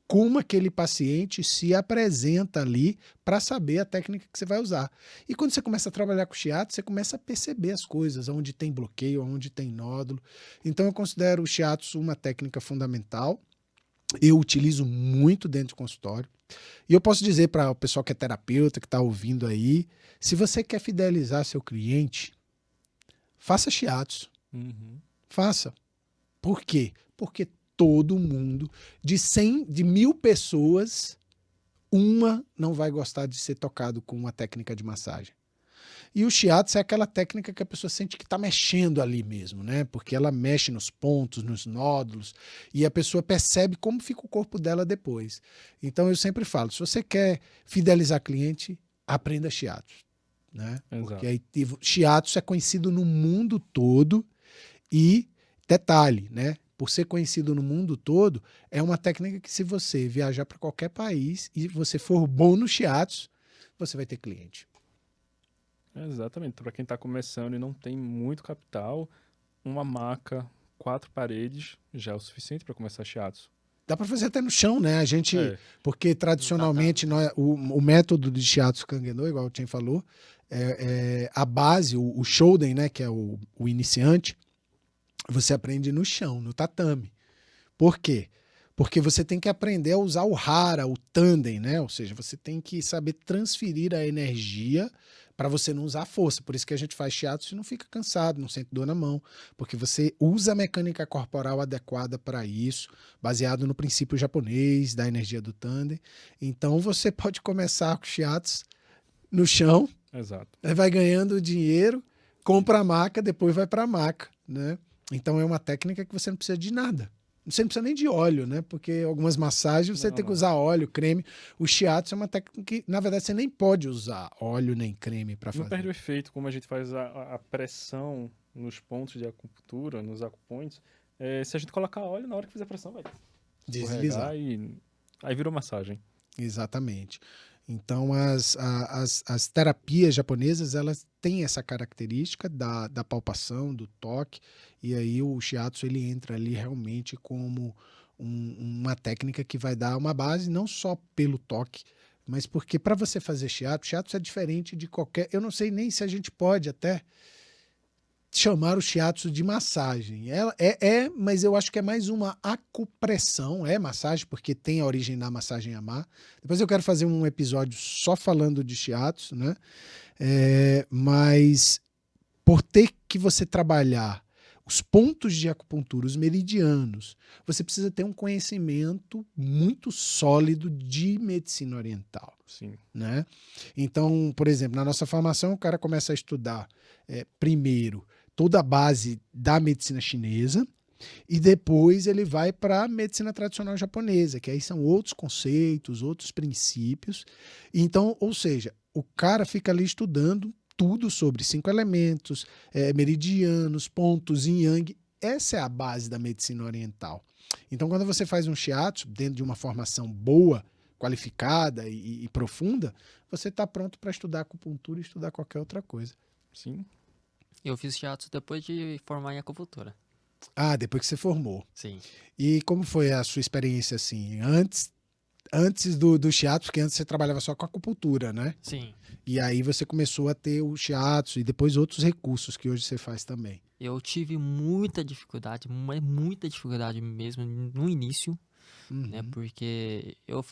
como aquele paciente se apresenta ali para saber a técnica que você vai usar. E quando você começa a trabalhar com shiatsu, você começa a perceber as coisas, onde tem bloqueio, onde tem nódulo. Então eu considero o shiatsu uma técnica fundamental. Eu utilizo muito dentro do consultório. E eu posso dizer para o pessoal que é terapeuta, que está ouvindo aí, se você quer fidelizar seu cliente, faça shiatsu. Faça. Por quê? Porque todo mundo, de 1.000 pessoas, uma não vai gostar de ser tocado com uma técnica de massagem. E o shiatsu é aquela técnica que a pessoa sente que está mexendo ali mesmo, né? Porque ela mexe nos pontos, nos nódulos, e a pessoa percebe como fica o corpo dela depois. Então eu sempre falo, se você quer fidelizar cliente, aprenda shiatsu, né? Porque aí, shiatsu é conhecido no mundo todo e, detalhe, né? Por ser conhecido no mundo todo, é uma técnica que se você viajar para qualquer país e você for bom no shiatsu, você vai ter cliente. Exatamente. Para quem está começando e não tem muito capital, uma maca, 4 paredes já é o suficiente para começar shiatsu. Dá para fazer até no chão, né? A gente, porque tradicionalmente o método de shiatsu Kangen-no, igual o Chen falou, a base, o Shoden, né, que é o iniciante, você aprende no chão, no tatame. Por quê? Porque você tem que aprender a usar o hara, o tandem, né? Ou seja, você tem que saber transferir a energia para você não usar a força. Por isso que a gente faz shiatsu e não fica cansado, não sente dor na mão, porque você usa a mecânica corporal adequada para isso, baseado no princípio japonês da energia do tandem. Então você pode começar com shiatsu no chão, aí vai ganhando dinheiro, compra a maca, depois vai para a maca, né? Então é uma técnica que você não precisa de nada. Você não precisa nem de óleo, né? Porque algumas massagens você tem que usar óleo, creme. O shiatsu é uma técnica que, na verdade, você nem pode usar óleo nem creme para fazer. Não perde o efeito, como a gente faz a pressão nos pontos de acupuntura, nos acupoints. Se a gente colocar óleo, na hora que fizer pressão, vai deslizar. E aí virou massagem. Exatamente. Então, as terapias japonesas, elas têm essa característica da palpação, do toque, e aí o shiatsu ele entra ali realmente como uma técnica que vai dar uma base, não só pelo toque, mas porque para você fazer shiatsu é diferente de qualquer... Eu não sei nem se a gente pode até chamar o shiatsu de massagem. Mas eu acho que é mais uma acupressão, massagem, porque tem a origem da massagem Yama. Depois eu quero fazer um episódio só falando de shiatsu, né? Mas por ter que você trabalhar os pontos de acupuntura, os meridianos, você precisa ter um conhecimento muito sólido de medicina oriental. Sim. Né? Então, por exemplo, na nossa formação, o cara começa a estudar primeiro toda a base da medicina chinesa e depois ele vai para a medicina tradicional japonesa, que aí são outros conceitos, outros princípios. Então, ou seja, o cara fica ali estudando tudo sobre 5 elementos, meridianos, pontos, yin yang. Essa é a base da medicina oriental. Então, quando você faz um shiatsu dentro de uma formação boa, qualificada e profunda, você está pronto para estudar acupuntura e estudar qualquer outra coisa. Sim. Eu fiz shiatsu depois de formar em acupuntura. Ah, depois que você formou. Sim. E como foi a sua experiência assim? Antes do shiatsu, porque antes você trabalhava só com acupuntura, né? Sim. E aí você começou a ter o shiatsu e depois outros recursos que hoje você faz também. Eu tive muita dificuldade mesmo no início, né? Porque eu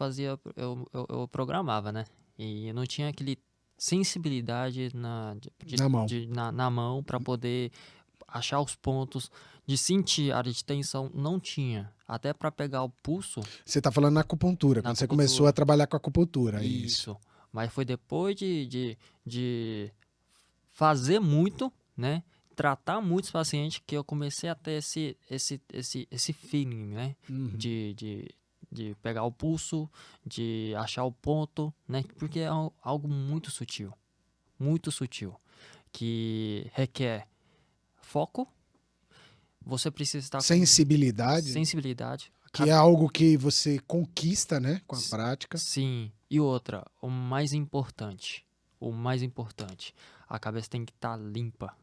programava, né? E eu não tinha aquele sensibilidade na mão para poder achar os pontos, de sentir a área de tensão, não tinha. Até para pegar o pulso... Você está falando na acupuntura, quando você começou a trabalhar com acupuntura. Isso. Mas foi depois de fazer muito, né? Tratar muitos pacientes que eu comecei a ter esse feeling, né? De pegar o pulso, de achar o ponto, né? Porque é algo muito sutil, que requer foco. Você precisa estar sensibilidade. Que é algo que você conquista, né? Com a prática. Sim. E outra, o mais importante, a cabeça tem que estar limpa.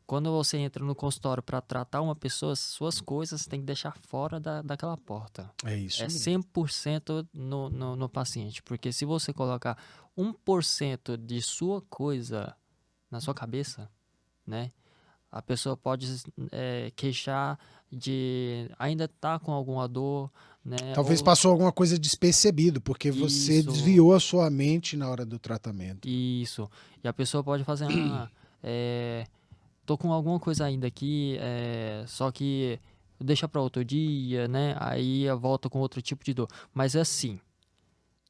Quando você entra no consultório para tratar uma pessoa, suas coisas tem que deixar fora daquela porta. É isso. É 100% no paciente. Porque se você colocar 1% de sua coisa na sua cabeça, né? A pessoa pode queixar de ainda estar com alguma dor, né? Talvez passou alguma coisa despercebido, porque você desviou a sua mente na hora do tratamento. Isso. E a pessoa pode fazer, tô com alguma coisa ainda aqui, só que deixa para outro dia, né? Aí eu volto com outro tipo de dor. Mas é assim,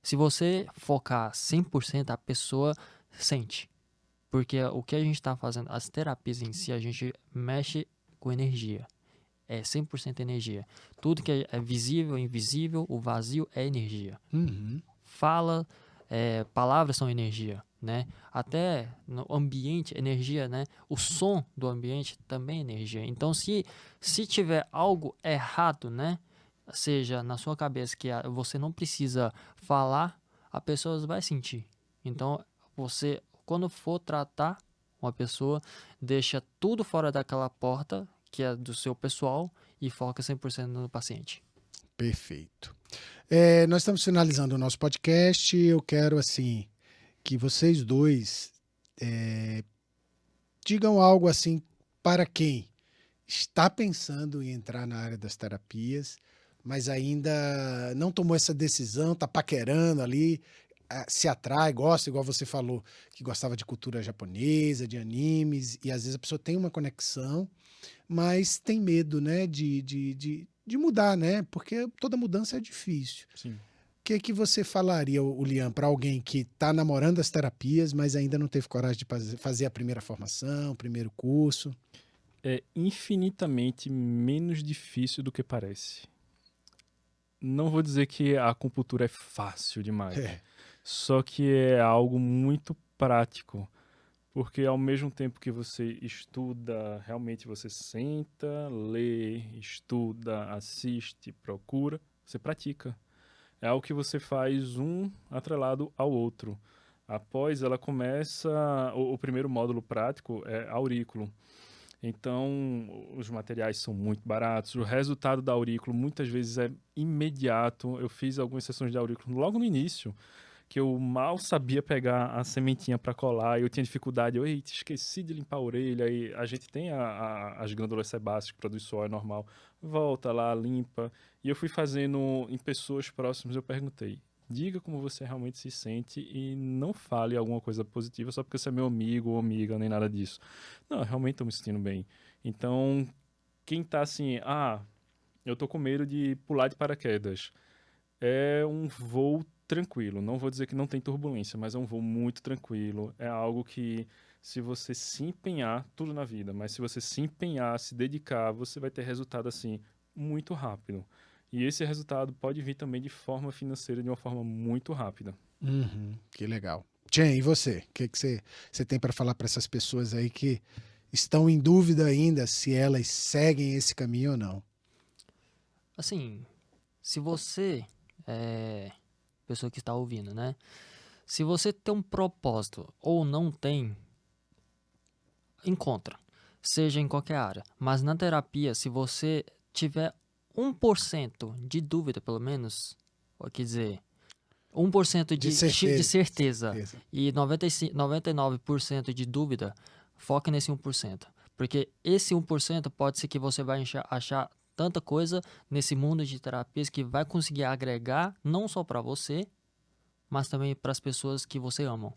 se você focar 100%, a pessoa sente. Porque o que a gente está fazendo, as terapias em si, a gente mexe com energia. É 100% energia. Tudo que é visível, invisível, o vazio é energia. Uhum. Palavras são energia, né? Até no ambiente, energia, né? O som do ambiente também é energia. Então, se tiver algo errado, né? Seja na sua cabeça que você não precisa falar, a pessoa vai sentir. Então, você, quando for tratar uma pessoa, deixa tudo fora daquela porta, que é do seu pessoal, e foca 100% no paciente. Perfeito. Nós estamos finalizando o nosso podcast. Eu quero, assim, que vocês dois digam algo assim para quem está pensando em entrar na área das terapias, mas ainda não tomou essa decisão, está paquerando ali, se atrai, gosta, igual você falou, que gostava de cultura japonesa, de animes, e às vezes a pessoa tem uma conexão, mas tem medo, né, de mudar, né? Porque toda mudança é difícil. Sim. O que você falaria, Lian, para alguém que está namorando as terapias, mas ainda não teve coragem de fazer a primeira formação, o primeiro curso? É infinitamente menos difícil do que parece. Não vou dizer que a acupuntura é fácil demais, só que é algo muito prático, porque ao mesmo tempo que você estuda, realmente você senta, lê, estuda, assiste, procura, você pratica. É algo que você faz um atrelado ao outro. Após ela começa, o primeiro módulo prático é aurículo. Então, os materiais são muito baratos. O resultado da aurículo muitas vezes é imediato. Eu fiz algumas sessões de aurículo logo no início, que eu mal sabia pegar a sementinha para colar, e eu tinha dificuldade. Eu, eita, esqueci de limpar a orelha. E a gente tem as glândulas sebáceas que produz suor, é normal. Volta lá, limpa. E eu fui fazendo em pessoas próximas, eu perguntei, diga como você realmente se sente e não fale alguma coisa positiva só porque você é meu amigo ou amiga, nem nada disso. Não, eu realmente estou me sentindo bem. Então, quem tá assim, eu tô com medo de pular de paraquedas, é um voo tranquilo. Não vou dizer que não tem turbulência, mas é um voo muito tranquilo. É algo que, se você se empenhar, tudo na vida, mas se você se empenhar, se dedicar, você vai ter resultado assim, muito rápido. E esse resultado pode vir também de forma financeira, de uma forma muito rápida. Que legal. Chen, e você? O que você tem para falar para essas pessoas aí que estão em dúvida ainda se elas seguem esse caminho ou não? Assim, se você, pessoa que está ouvindo, né? Se você tem um propósito ou não tem, encontra. Seja em qualquer área. Mas na terapia, se você tiver 1% de dúvida, pelo menos, quer dizer, 1% de certeza e 99% de dúvida, foque nesse 1%. Porque esse 1% pode ser que você vai achar tanta coisa nesse mundo de terapias que vai conseguir agregar não só para você, mas também para as pessoas que você ama.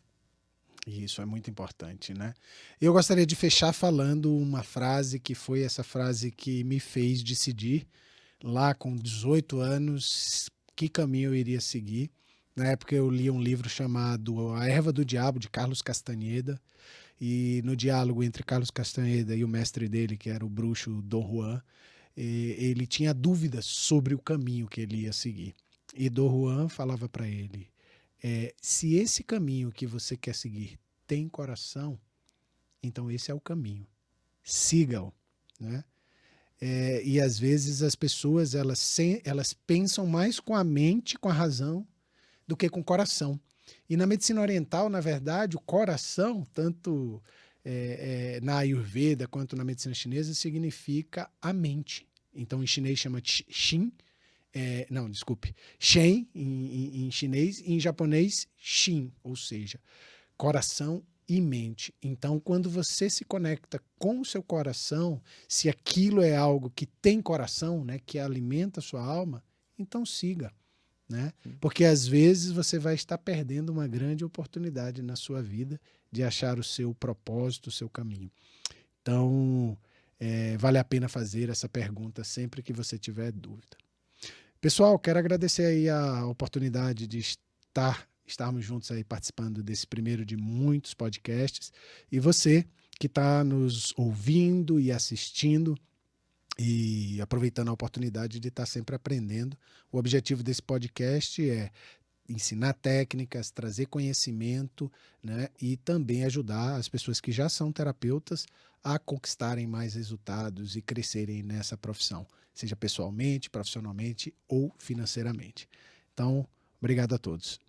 Isso é muito importante, né? Eu gostaria de fechar falando uma frase que foi essa frase que me fez decidir lá com 18 anos que caminho eu iria seguir. Na época eu li um livro chamado A Erva do Diabo, de Carlos Castaneda, e no diálogo entre Carlos Castaneda e o mestre dele, que era o bruxo Dom Juan, ele tinha dúvidas sobre o caminho que ele ia seguir. E Dom Juan falava para ele, se esse caminho que você quer seguir tem coração, então esse é o caminho. Siga-o, né? E às vezes as pessoas elas pensam mais com a mente, com a razão, do que com o coração. E na medicina oriental, na verdade, o coração, tanto na Ayurveda quanto na medicina chinesa, significa a mente. Então, em chinês chama Shen em chinês, e em japonês, Shin, ou seja, coração e mente. Então, quando você se conecta com o seu coração, se aquilo é algo que tem coração, né, que alimenta a sua alma, então siga, né? Porque às vezes você vai estar perdendo uma grande oportunidade na sua vida de achar o seu propósito, o seu caminho. Então, vale a pena fazer essa pergunta sempre que você tiver dúvida. Pessoal, quero agradecer aí a oportunidade de estarmos juntos aí participando desse primeiro de muitos podcasts. E você que está nos ouvindo e assistindo e aproveitando a oportunidade de estar sempre aprendendo. O objetivo desse podcast é ensinar técnicas, trazer conhecimento, né, e também ajudar as pessoas que já são terapeutas a conquistarem mais resultados e crescerem nessa profissão, seja pessoalmente, profissionalmente ou financeiramente. Então, obrigado a todos.